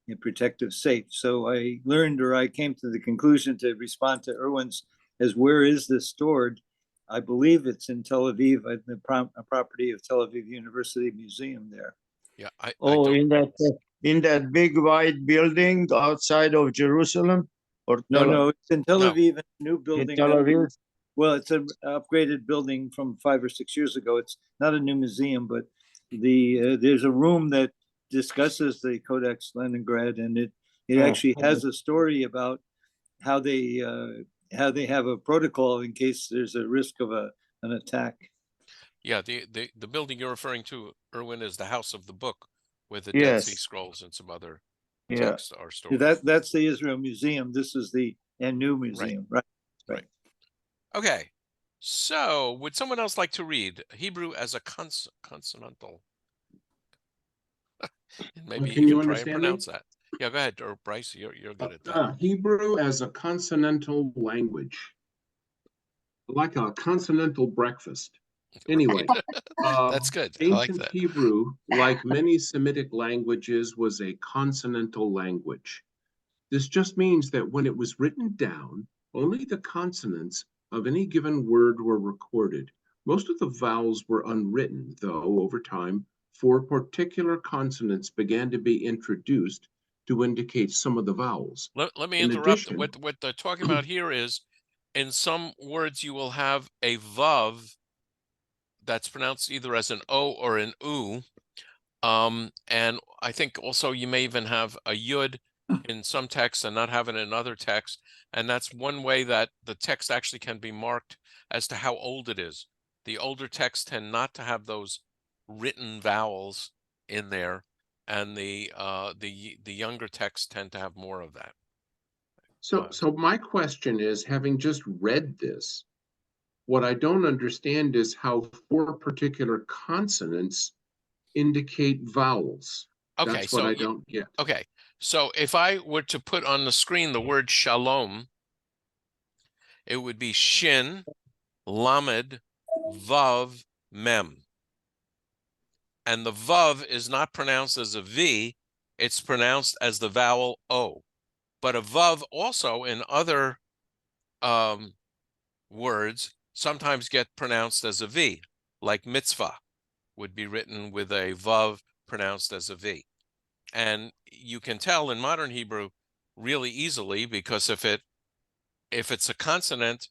a protective safe. So I learned, or I came to the conclusion to respond to Erwin's as where is this stored? I believe it's in Tel Aviv, the property of Tel Aviv University Museum there. Yeah, I oh, don't. in that big white building outside of Jerusalem? Or No, it's in Tel No. Aviv, a new building. in Tel Aviv? Well, it's an upgraded building from 5 or 6 years ago. It's not a new museum, but there's a room that discusses the Codex Leningrad, and it Oh, actually has okay. a story about how they have a protocol in case there's a risk of an attack. Yeah, the building you're referring to, Erwin, is the House of the Book, with the Dead Sea Yes. Scrolls and some other Yeah. texts are stored. That's the Israel Museum. This is the Anu Museum, right? Okay, so would someone else like to read Hebrew as a consonantal? Maybe Can you you can try and understand me? pronounce that. Yeah, go ahead, or Bryce, you're good at that. Hebrew as a consonantal language, like a consonantal breakfast. Anyway, That's good. I like ancient that. Hebrew, like many Semitic languages, was a consonantal language. This just means that when it was written down, only the consonants of any given word were recorded. Most of the vowels were unwritten, though over time, 4 particular consonants began to be introduced to indicate some of the vowels. Let me In interrupt. addition- What they're talking about here is, in some words you will have a vav that's pronounced either as an O or an U. And I think also you may even have a yud in some texts and not have it in other texts. And that's one way that the text actually can be marked as to how old it is. The older texts tend not to have those written vowels in there, and the younger texts tend to have more of that. So my question is, having just read this, what I don't understand is how 4 particular consonants indicate vowels. Okay, That's what so I don't get. okay, so if I were to put on the screen the word shalom, it would be shin, lamed, vav, mem. And the vav is not pronounced as a V, it's pronounced as the vowel O. But a vav also in other words sometimes get pronounced as a V, like mitzvah would be written with a vav pronounced as a V. And you can tell in modern Hebrew really easily, because if it's a consonant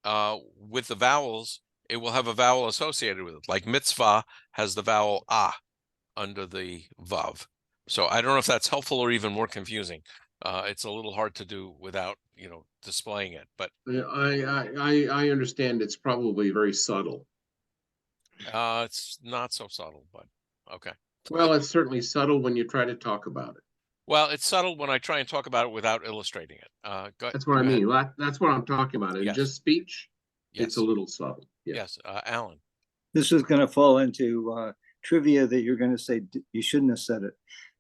with the vowels, it will have a vowel associated with it. Like mitzvah has the vowel ah under the vav. So I don't know if that's helpful or even more confusing. It's a little hard to do without, displaying it, but I understand it's probably very subtle. it's not so subtle, but okay. Well, it's certainly subtle when you try to talk about it. Well, it's subtle when I try and talk about it without illustrating it. That's what I go ahead. mean. That's what I'm talking about. In Yes. just speech, Yes. it's a little subtle. Yeah. Yes, Alan. This is going to fall into trivia that you're going to say you shouldn't have said it,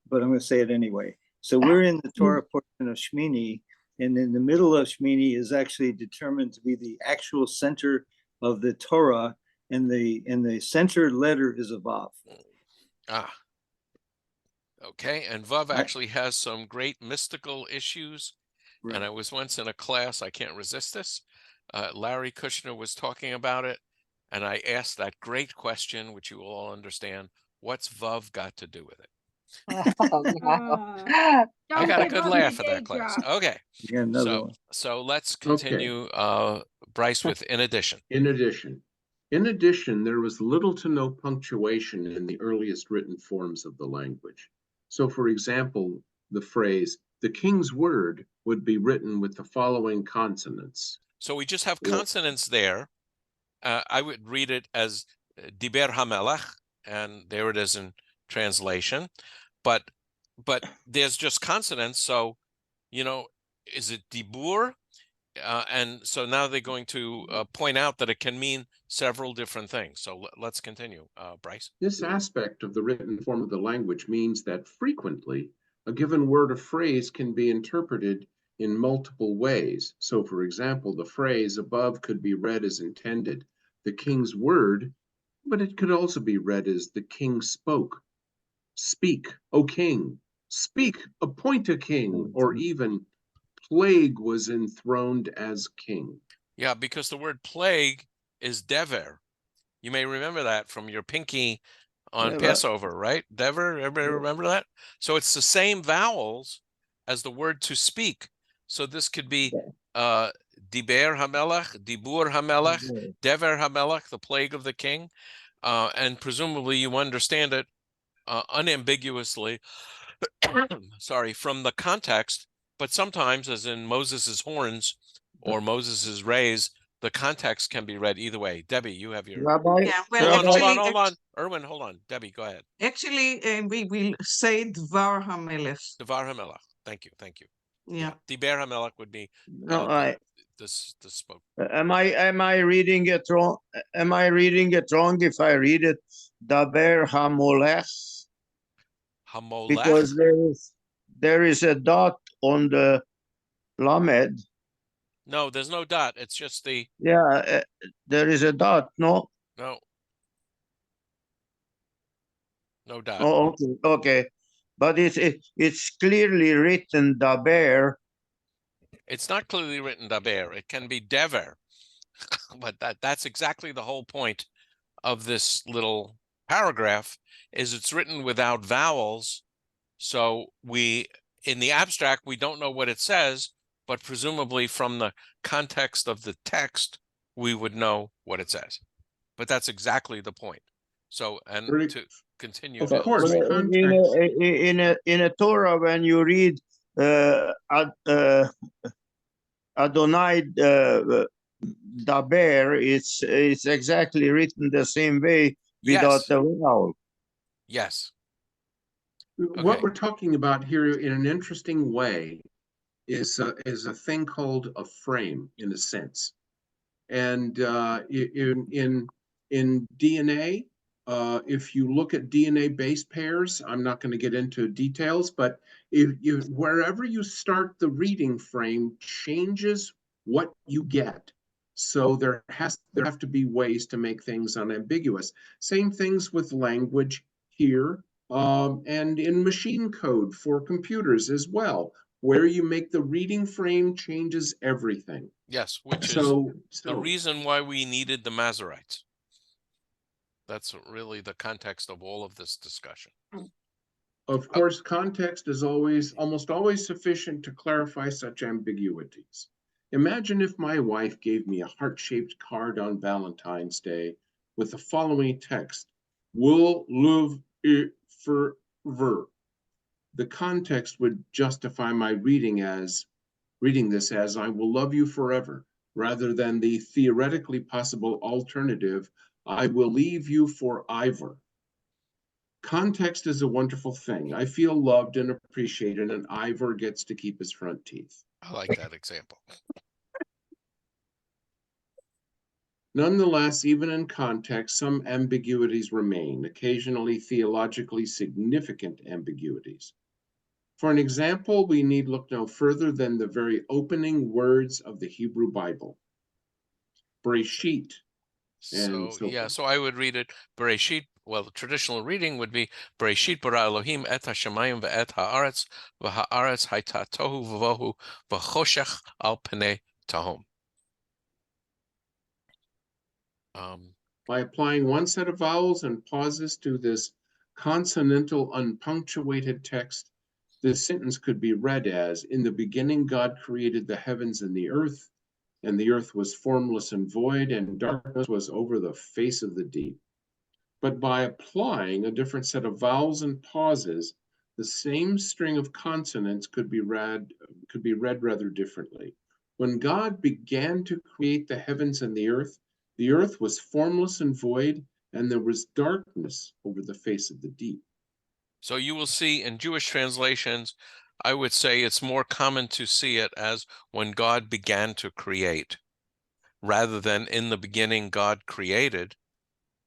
but I'm going to say it anyway. So we're in the Torah portion of Shmini, and in the middle of Shmini is actually determined to be the actual center of the Torah, and the center letter is a vav. Ah. Okay, and Vav actually has some great mystical issues. Right. And I was once in a class, I can't resist this. Larry Kushner was talking about it, and I asked that great question, which you all understand. What's Vav got to do with it? Oh, no. I got a good laugh at that class. Okay, Yeah, another one. so let's continue, Bryce, with in addition. In addition, there was little to no punctuation in the earliest written forms of the language. So, for example, the phrase, the king's word, would be written with the following consonants. So we just have Yeah. consonants there. I would read it as Diber HaMelech, and there it is in translation. But there's just consonants, so, is it Dibur? And so now they're going to point out that it can mean several different things. So let's continue, Bryce. This aspect of the written form of the language means that frequently a given word or phrase can be interpreted in multiple ways. So, for example, the phrase above could be read as intended, the king's word, but it could also be read as the king spoke. Speak, O king. Speak, appoint a king, or even plague was enthroned as king. Yeah, because the word plague is dever. You may remember that from your pinky on Yeah, Passover, right? Dever, everybody remember that? So it's the same vowels as the word to speak. So this could be Diber HaMelech, Dibur HaMelech, Dever HaMelech, the plague of the king. And presumably you understand it unambiguously, sorry, from the context, but sometimes, as in Moses's horns or Moses's rays, the context can be read either way. Debbie, you have your... Rabbi, Yeah, well, Hold on. Erwin, hold on. Debbie, go ahead. Actually, we will say Dvar HaMelech. Devar HaMelech. Thank you. Yeah. Diber HaMelech would be no, this spoke. am I reading it wrong? Am I reading it wrong if I read it Daber Hamolech? Hamolech. Because there is a dot on the Lamed. No, there's no dot. It's just the... Yeah, there is a dot, no? No dot. Oh, okay. But it's clearly written Daber. It's not clearly written Daber. It can be Dever. But that's exactly the whole point of this little paragraph, is it's written without vowels. So in the abstract, we don't know what it says, but presumably from the context of the text, we would know what it says. But that's exactly the point. So, and to continue. Of to course, illustrate- In a Torah, when you read Adonai Daber, it's exactly written the same way without Yes. the vowel. Yes. What Okay. we're talking about here in an interesting way is a thing called a frame, in a sense. And in DNA, if you look at DNA base pairs, I'm not going to get into details, but wherever you start the reading frame changes what you get. So there have to be ways to make things unambiguous. Same things with language here and in machine code for computers as well, where you make the reading frame changes everything. Yes, which is So, the reason why we needed the Masoretes. That's really the context of all of this discussion. of course, context is almost always sufficient to clarify such ambiguities. Imagine if my wife gave me a heart-shaped card on Valentine's Day with the following text: "Will love it forever." The context would justify my reading this as "I will love you forever," rather than the theoretically possible alternative, "I will leave you for Ivor." Context is a wonderful thing. I feel loved and appreciated, and Ivor gets to keep his front teeth. I like that example. Nonetheless, even in context, some ambiguities remain, occasionally theologically significant ambiguities. For an example, we need look no further than the very opening words of the Hebrew Bible. Bereshit. So so yeah, forth. so I would read it Bereshit. Well, the traditional reading would be Bereshit bara Elohim et hashamayim ve'et haaretz v'haaretz hayta tohu v'vohu v'choshech al pnei tahom. By applying one set of vowels and pauses to this consonantal unpunctuated text, this sentence could be read as, "In the beginning God created the heavens and the earth was formless and void, and darkness was over the face of the deep." But by applying a different set of vowels and pauses, the same string of consonants could be read rather differently. When God began to create the heavens and the earth was formless and void, and there was darkness over the face of the deep. So you will see in Jewish translations, I would say it's more common to see it as when God began to create, rather than in the beginning God created,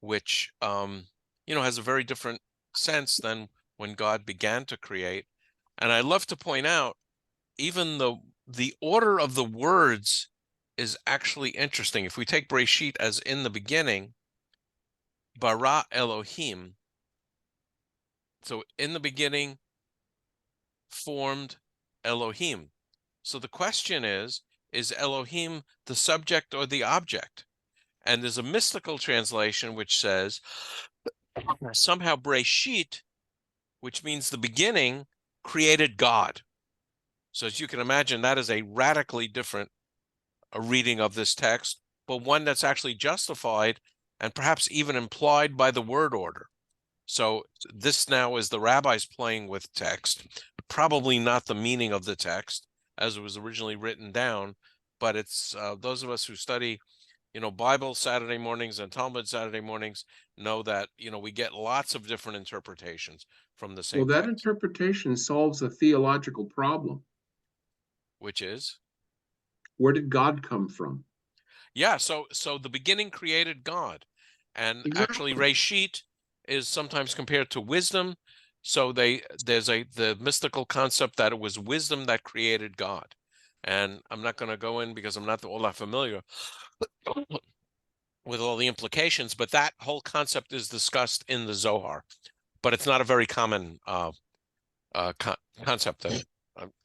which has a very different sense than when God began to create. And I love to point out, even the order of the words is actually interesting. If we take Bereshit as in the beginning, bara Elohim, so in the beginning formed Elohim. So the question is Elohim the subject or the object? And there's a mystical translation which says somehow Bereshit, which means the beginning, created God. So as you can imagine, that is a radically different reading of this text, but one that's actually justified and perhaps even implied by the word order. So this now is the rabbis playing with text, probably not the meaning of the text as it was originally written down, but it's those of us who study Bible Saturday mornings and Talmud Saturday mornings know that, we get lots of different interpretations from the same Well, that text. interpretation solves a theological problem. Which is? Where did God come from? Yeah, so the beginning created God. And actually Reshit is sometimes compared to wisdom. So there's the mystical concept that it was wisdom that created God. And I'm not going to go in because I'm not all that familiar with all the implications, but that whole concept is discussed in the Zohar, but it's not a very common concept. That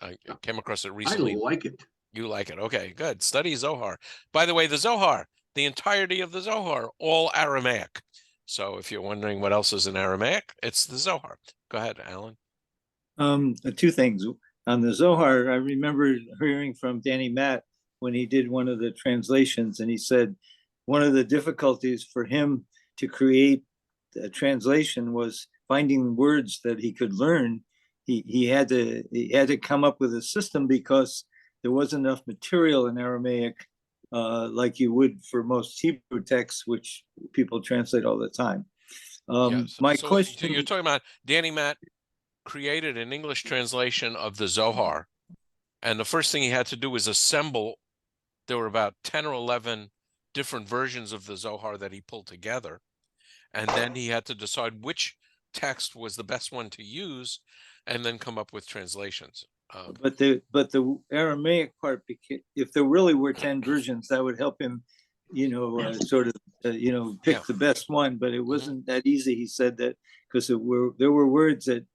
I came across it recently. I like it. You like it? Okay, good. Study Zohar. By the way, the Zohar, the entirety of the Zohar, all Aramaic. So if you're wondering what else is in Aramaic, it's the Zohar. Go ahead, Alan. Two things. On the Zohar, I remember hearing from Danny Matt when he did one of the translations, and he said one of the difficulties for him to create a translation was finding words that he could learn. He had to come up with a system because there wasn't enough material in Aramaic like you would for most Hebrew texts, which people translate all the time. My question. So you're talking about Danny Matt created an English translation of the Zohar, and the first thing he had to do was assemble. There were about 10 or 11 different versions of the Zohar that he pulled together, and then he had to decide which text was the best one to use, and then come up with translations. But the Aramaic part, if there really were 10 versions, that would help him sort of, pick Yeah. the best one, but it wasn't that easy. He said that because there were words that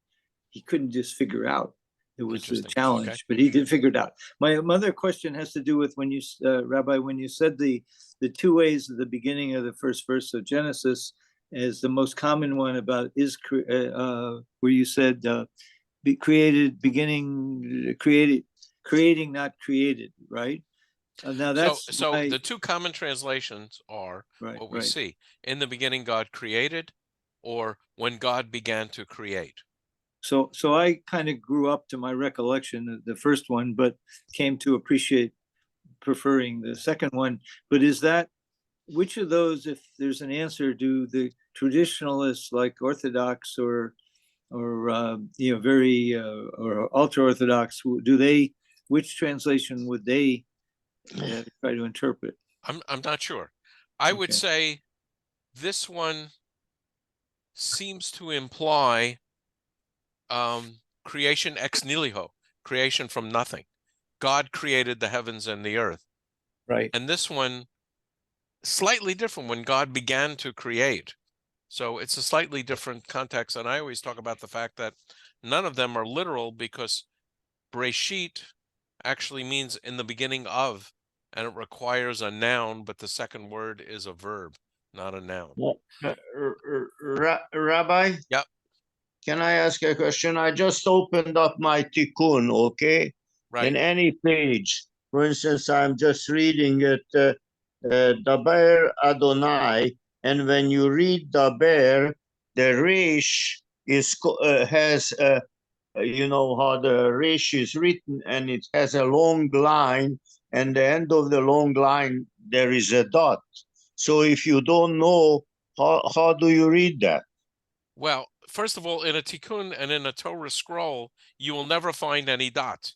he couldn't just figure out. It was a Interesting. challenge, Okay. but he did figure it out. My other question has to do with when you, Rabbi, when you said the two ways at the beginning of the first verse of Genesis as the most common one about where you said be created, beginning, creating, not created, right? Now that's So the two common translations are right, what we right. see. In the beginning, God created, or when God began to create. So I kind of grew up to my recollection, the first one, but came to appreciate preferring the second one. But is that, which of those, if there's an answer, do the traditionalists like Orthodox or very or ultra Orthodox, which translation would they try to interpret? I'm not sure. I would Okay. say this one seems to imply creation ex nihilo, creation from nothing. God created the heavens and the earth. Right. And this one, slightly different, when God began to create. So it's a slightly different context. And I always talk about the fact that none of them are literal, because Bereshit actually means in the beginning of, and it requires a noun, but the second word is a verb, not a noun. Rabbi? Yep. Can I ask a question? I just opened up my Tikkun, okay? Right. In any page, for instance, I'm just reading it, Daber Adonai, and when you read Daber, the Resh has, you know how the Resh is written, and it has a long line, and the end of the long line, there is a dot. So if you don't know, how do you read that? Well, first of all, in a tikkun and in a Torah scroll, you will never find any dot.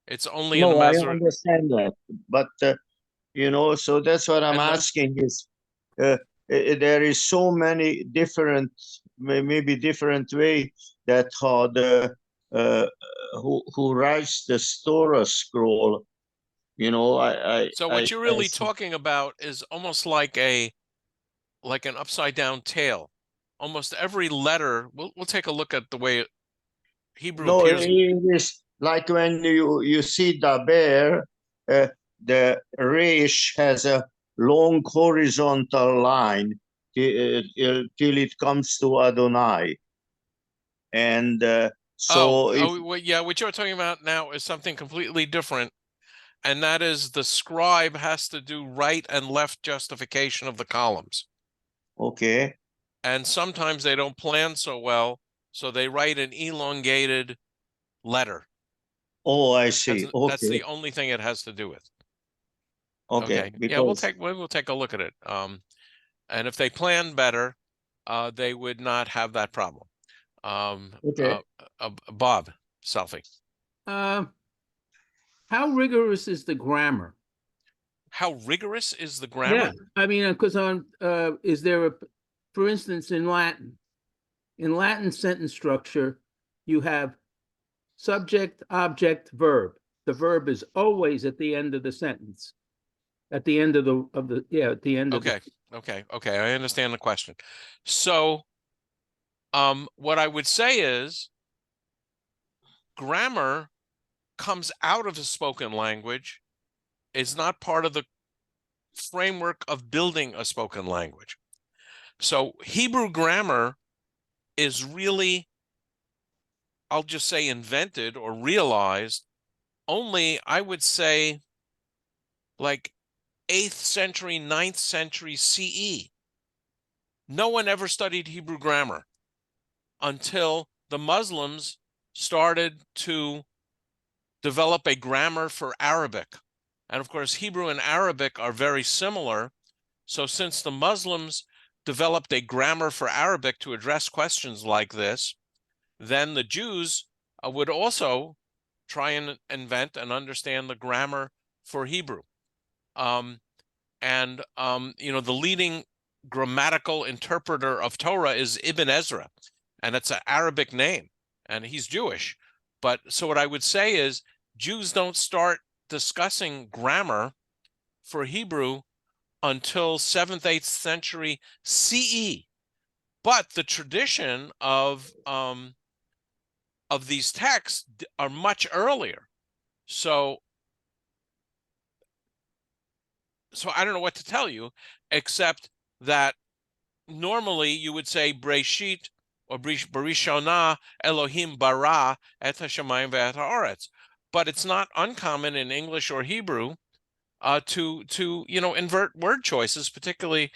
It's only in the No, I Masoret. understand that, but so that's what I'm asking is, there is so many different, maybe different way that how the who writes the Torah scroll, So what you're really talking about is almost like an upside down tail. Almost every letter. We'll take a look at the way Hebrew No, appears. it is like when you see Daber, the Resh has a long horizontal line till it comes to Adonai. And Yeah, what you're talking about now is something completely different. And that is the scribe has to do right and left justification of the columns. Okay. And sometimes they don't plan so well, so they write an elongated letter. Oh, I see. That's the Okay. only thing it has to do with. Okay. Yeah, we'll take a look at it. And if they plan better, they would not have that problem. Okay. Bob Selfie. How rigorous is the grammar? How rigorous is the grammar? Yeah, I mean, because is there for instance, in Latin sentence structure, you have subject, object, verb. The verb is always at the end of the sentence. At the end of the end of Okay. I understand the question. So, what I would say is grammar comes out of a spoken language, is not part of the framework of building a spoken language. So Hebrew grammar is really, I'll just say, invented or realized only, I would say, like 8th century, 9th century CE. No one ever studied Hebrew grammar until the Muslims started to develop a grammar for Arabic. And of course, Hebrew and Arabic are very similar. So since the Muslims developed a grammar for Arabic to address questions like this, then the Jews would also try and invent and understand the grammar for Hebrew. The leading grammatical interpreter of Torah is Ibn Ezra, and it's an Arabic name, and he's Jewish. But so what I would say is Jews don't start discussing grammar for Hebrew until 7th, 8th century CE. But the tradition of these texts are much earlier. So I don't know what to tell you, except that normally you would say Breshit or Barishona Elohim bara et hashamayim ve'et haaretz, but it's not uncommon in English or Hebrew to invert word choices, particularly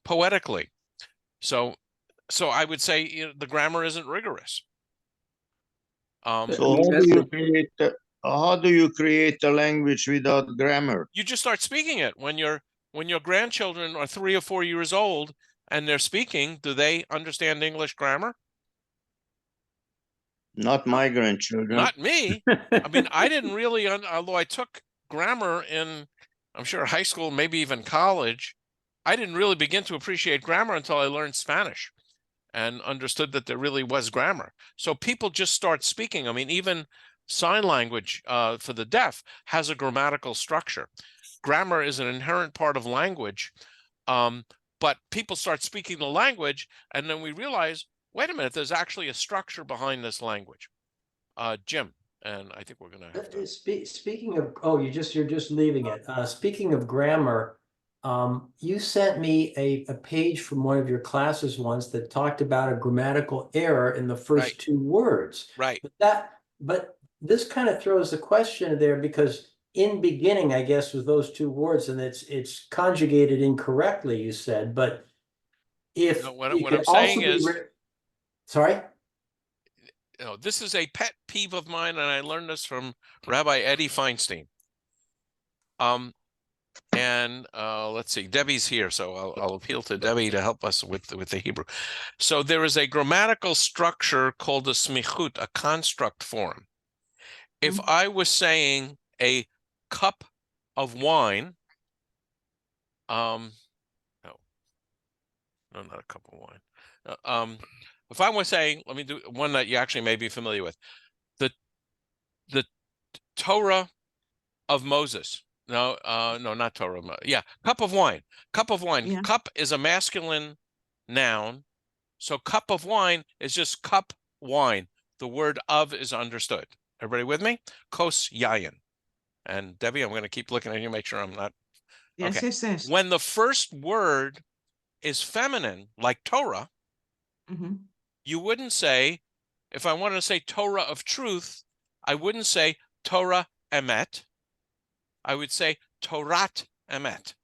poetically. So I would say the grammar isn't rigorous. So that's how do you create a language without grammar? You just start speaking it when your grandchildren are 3 or 4 years old and they're speaking. Do they understand English grammar? Not my grandchildren. Not me. I mean, I didn't really, although I took grammar in, I'm sure, high school, maybe even college, I didn't really begin to appreciate grammar until I learned Spanish and understood that there really was grammar. So people just start speaking. I mean, even sign language for the deaf has a grammatical structure. Grammar is an inherent part of language, but people start speaking the language, and then we realize, wait a minute, there's actually a structure behind this language. Jim, and I think we're going to have to. Speaking of, you're just leaving it. Speaking of grammar, you sent me a page from one of your classes once that talked about a grammatical error in the first Right. 2 words. Right. But this kind of throws the question there, because in beginning, I guess, with those 2 words, and it's conjugated incorrectly, you said, but if No, what it I'm could also saying be is, sorry? this is a pet peeve of mine, and I learned this from Rabbi Eddie Feinstein. And let's see, Debbie's here, so I'll appeal to Debbie to help us with the Hebrew. So there is a grammatical structure called a smichut, a construct form. If I was saying a cup of wine, no, not a cup of wine. If I was saying, let me do one that you actually may be familiar with, the Torah of Moses. No, not Torah. Yeah, cup of wine. Cup of wine. Yeah. Cup is a masculine noun, so cup of wine is just cup wine. The word of is understood. Everybody with me? Kos yayin. And Debbie, I'm going to keep looking at you, make sure I'm not. Yes, Okay. yes. When the first word is feminine, like Torah, Mhm. you wouldn't say, if I wanted to say Torah of truth, I wouldn't say Torah emet. I would say Torat emet.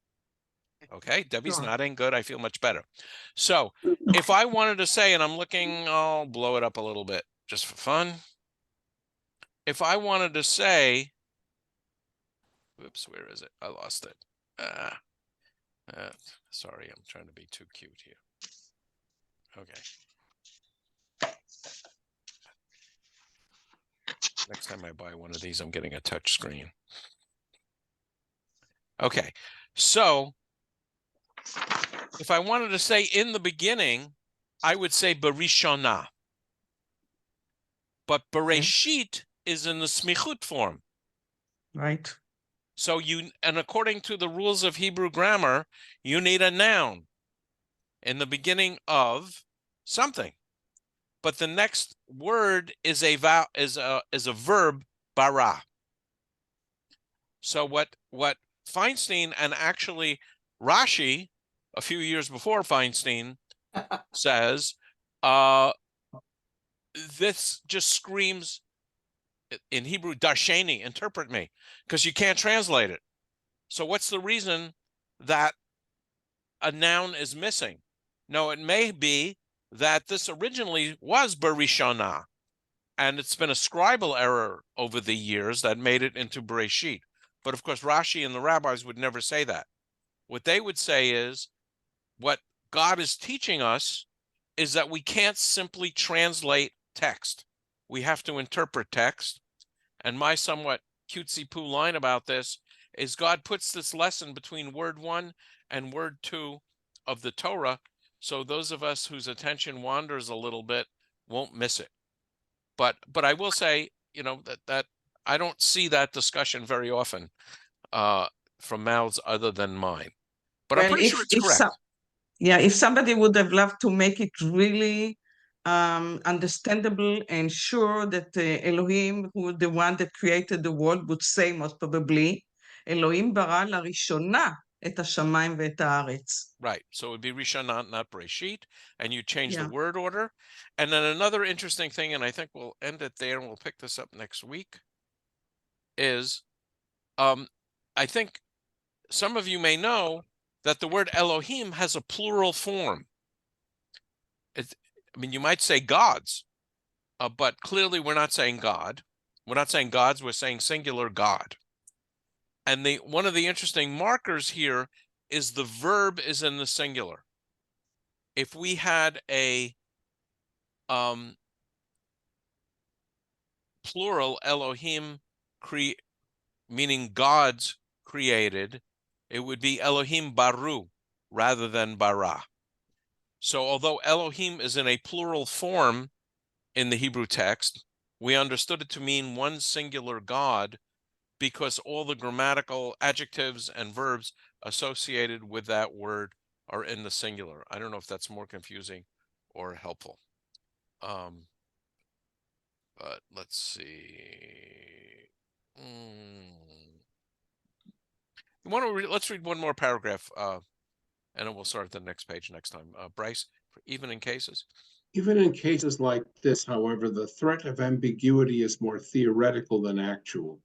Okay, Debbie's Sure. nodding. Good. I feel much better. So if I wanted to say, and I'm looking, I'll blow it up a little bit just for fun. If I wanted to say, whoops, where is it? I lost it. Sorry, I'm trying to be too cute here. Okay. Next time I buy one of these, I'm getting a touch screen. Okay, so if I wanted to say in the beginning, I would say Barishona. But Bereshit is in the smichut form. Right. So and according to the rules of Hebrew grammar, you need a noun in the beginning of something. But the next word is a verb, bara. So what Feinstein, and actually Rashi, a few years before Feinstein, says, this just screams in Hebrew, darsheni, interpret me, because you can't translate it. So what's the reason that a noun is missing? No, it may be that this originally was Barishona, and it's been a scribal error over the years that made it into Bereshit. But of course, Rashi and the rabbis would never say that. What they would say is, what God is teaching us is that we can't simply translate text. We have to interpret text. And my somewhat cutesy-poo line about this is God puts this lesson between word 1 and word 2 of the Torah, so those of us whose attention wanders a little bit won't miss it. But I will say, that I don't see that discussion very often from mouths other than mine. But I'm Well, pretty sure it's correct. Yeah, if somebody would have loved to make it really understandable and sure that Elohim, who the one that created the world, would say most probably, אלוהים ברא לראשונה את השמיים ואת הארץ. Right. So it would be Rishon, not Bereshit, and you change the Yeah. word order. And then another interesting thing, and I think we'll end it there and we'll pick this up next week, is I think some of you may know that the word Elohim has a plural form. I mean, you might say gods, but clearly we're not saying God. We're not saying gods, we're saying singular God. And one of the interesting markers here is the verb is in the singular. If we had a plural Elohim, meaning gods created, it would be Elohim baru rather than bara. So although Elohim is in a plural form in the Hebrew text, we understood it to mean one singular God because all the grammatical adjectives and verbs associated with that word are in the singular. I don't know if that's more confusing or helpful. But let's see. Let's read one more paragraph, and then we'll start at the next page next time. Bryce, even in cases? Even in cases like this, however, the threat of ambiguity is more theoretical than actual.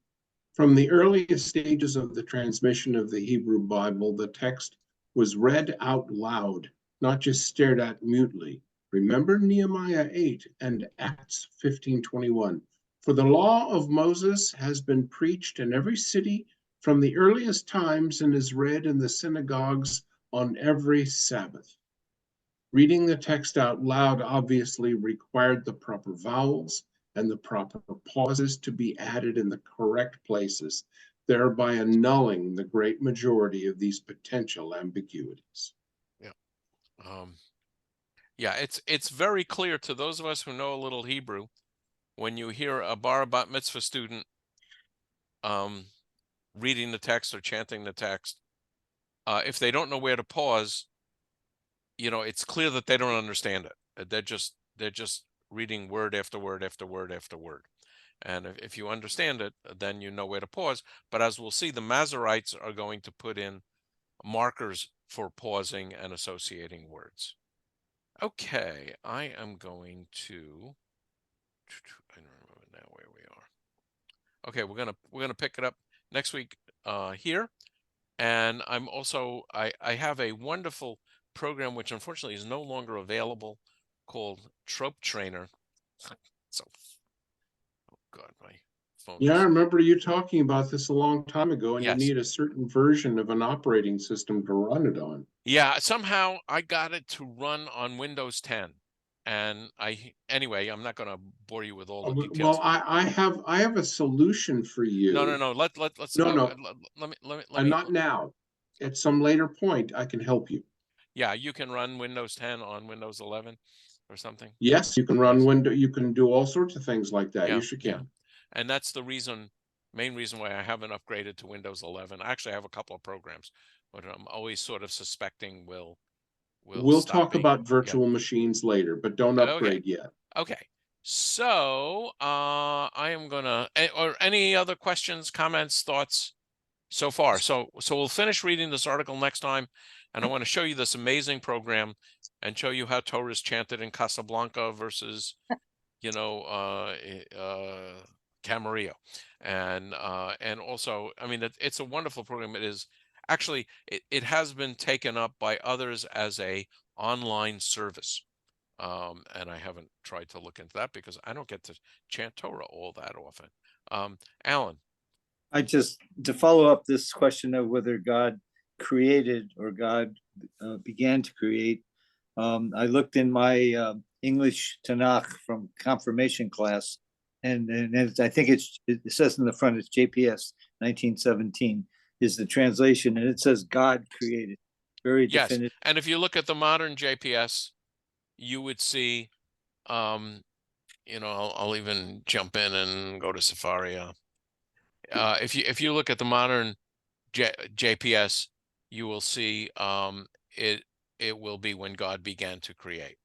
From the earliest stages of the transmission of the Hebrew Bible, the text was read out loud, not just stared at mutely. Remember Nehemiah 8 and Acts 15:21. For the law of Moses has been preached in every city from the earliest times and is read in the synagogues on every Sabbath. Reading the text out loud obviously required the proper vowels and the proper pauses to be added in the correct places, thereby annulling the great majority of these potential ambiguities. Yeah. Yeah, it's very clear to those of us who know a little Hebrew when you hear a bar bat mitzvah student reading the text or chanting the text. If they don't know where to pause, it's clear that they don't understand it. They're just reading word after word after word after word. And if you understand it, then you know where to pause. But as we'll see, the Masoretes are going to put in markers for pausing and associating words. Okay, I am going to. I don't remember now where we are. Okay, we're gonna pick it up next week here, and I have a wonderful program which unfortunately is no longer available called Trope Trainer. So, oh God, my phone. Yeah, I remember you talking about this a long time ago, and Yes. you need a certain version of an operating system to run it on. Yeah, somehow I got it to run on Windows 10. And anyway, I'm not going to bore you with all the details. Well, I have a solution for you. No. Let's No. let me Not now. At some later point, I can help you. Yeah, you can run Windows 10 on Windows 11 or something. Yes, you can run Windows. You can do all sorts of things like that. Yeah, Yes, you can. yeah. And that's the main reason why I haven't upgraded to Windows 11. I actually have a couple of programs, but I'm always sort of suspecting We'll stop talk being- about virtual machines later, but don't upgrade yet. Okay. So I am gonna, or any other questions, comments, thoughts so far? So we'll finish reading this article next time, and I want to show you this amazing program and show you how Torah is chanted in Casablanca versus, Camarillo, and also, I mean, it's a wonderful program. It is actually it has been taken up by others as a online service. And I haven't tried to look into that because I don't get to chant Torah all that often. Alan. To follow up this question of whether God created or God began to create, I looked in my English Tanakh from confirmation class, and I think it says in the front, it's JPS 1917 is the translation, and it says God created. Very definitive. And if you look at the modern JPS, you would see, I'll even jump in and go to Safari. If you look at the modern JPS, you will see it will be when God began to create.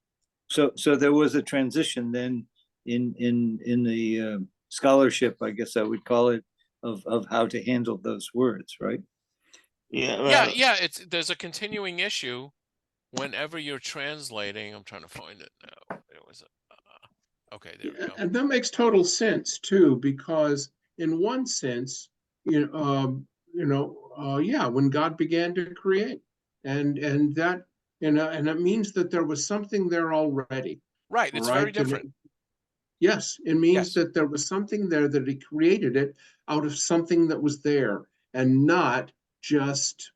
So there was a transition then in the scholarship, I guess I would call it, of how to handle those words, right? Yeah, Yeah, well, yeah, there's a continuing issue whenever you're translating. I'm trying to find it now. It was okay, there we Yeah, go. and that makes total sense too, because in one sense, yeah, when God began to create, and that, and it means that there was something there already. Right, All it's very right. different. Yes, it means Yes. that there was something there, that he created it out of something that was there, and not just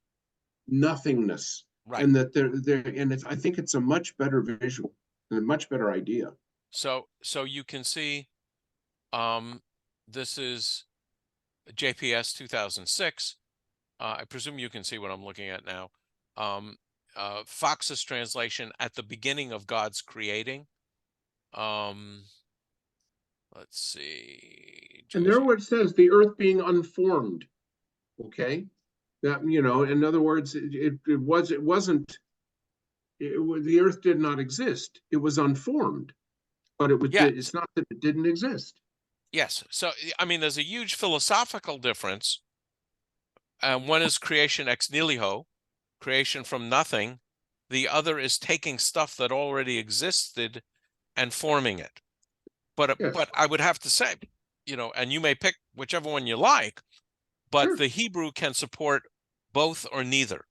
nothingness. Right. And that and I think it's a much better visual and a much better idea. So you can see this is JPS 2006. I presume you can see what I'm looking at now. Fox's translation at the beginning of God's creating. Let's see. And there where it says the earth being unformed. Okay. That, in other words, the earth did not exist. It was unformed, but Yeah. it's not that it didn't exist. Yes. So, I mean, there's a huge philosophical difference. One is creation ex nihilo, creation from nothing. The other is taking stuff that already existed and forming it. But Yes. I would have to say, and you may pick whichever one you like, but Sure. the Hebrew can support both or neither,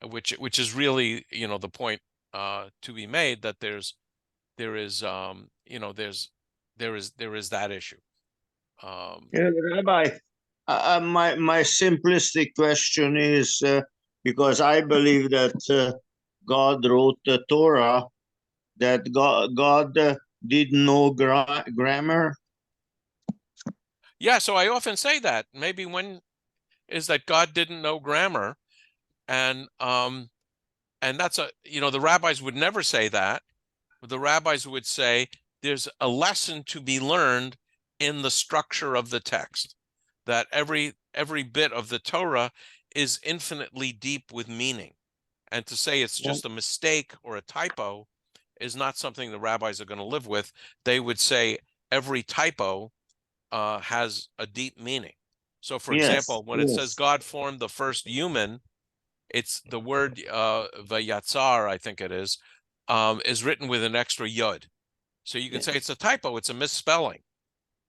which is really, the point to be made, that there is that issue. yeah, Rabbi, my simplistic question is because I believe that God wrote the Torah, that God did know grammar. Yeah, so I often say that maybe one is that God didn't know grammar, and that's the rabbis would never say that. The rabbis would say there's a lesson to be learned in the structure of the text, that every bit of the Torah is infinitely deep with meaning, and to say it's just a mistake or a typo is not something the rabbis are going to live with. They would say every typo has a deep meaning. So, for example, when it says God formed the first human, it's the word vayatzar, I think it is written with an extra yud. So you can say it's a typo, it's a misspelling.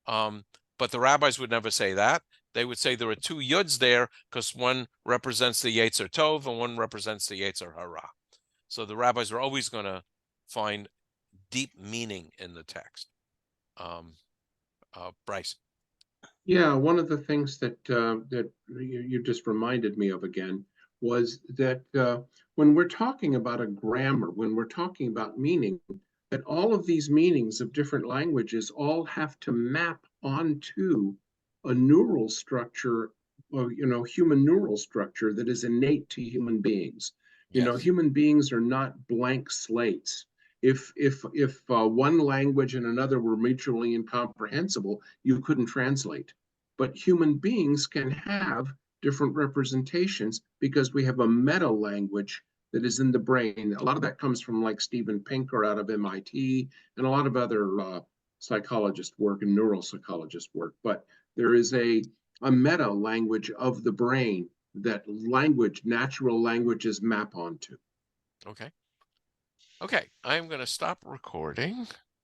But the rabbis would never say that. They would say there are two yuds there because one represents the Yetzer Tov and one represents the Yetzer Hara. So the rabbis are always going to find deep meaning in the text. Bryce. Yeah, one of the things that you just reminded me of again was that when we're talking about a grammar, when we're talking about meaning, that all of these meanings of different languages all have to map onto a neural structure, or human neural structure that is innate to human beings. Yes. Human beings are not blank slates. If one language and another were mutually incomprehensible, you couldn't translate. But human beings can have different representations because we have a meta language that is in the brain. A lot of that comes from like Steven Pinker out of MIT and a lot of other psychologist work and neuropsychologist work. But there is a meta language of the brain that natural languages map onto. Okay. Okay, I'm going to stop recording.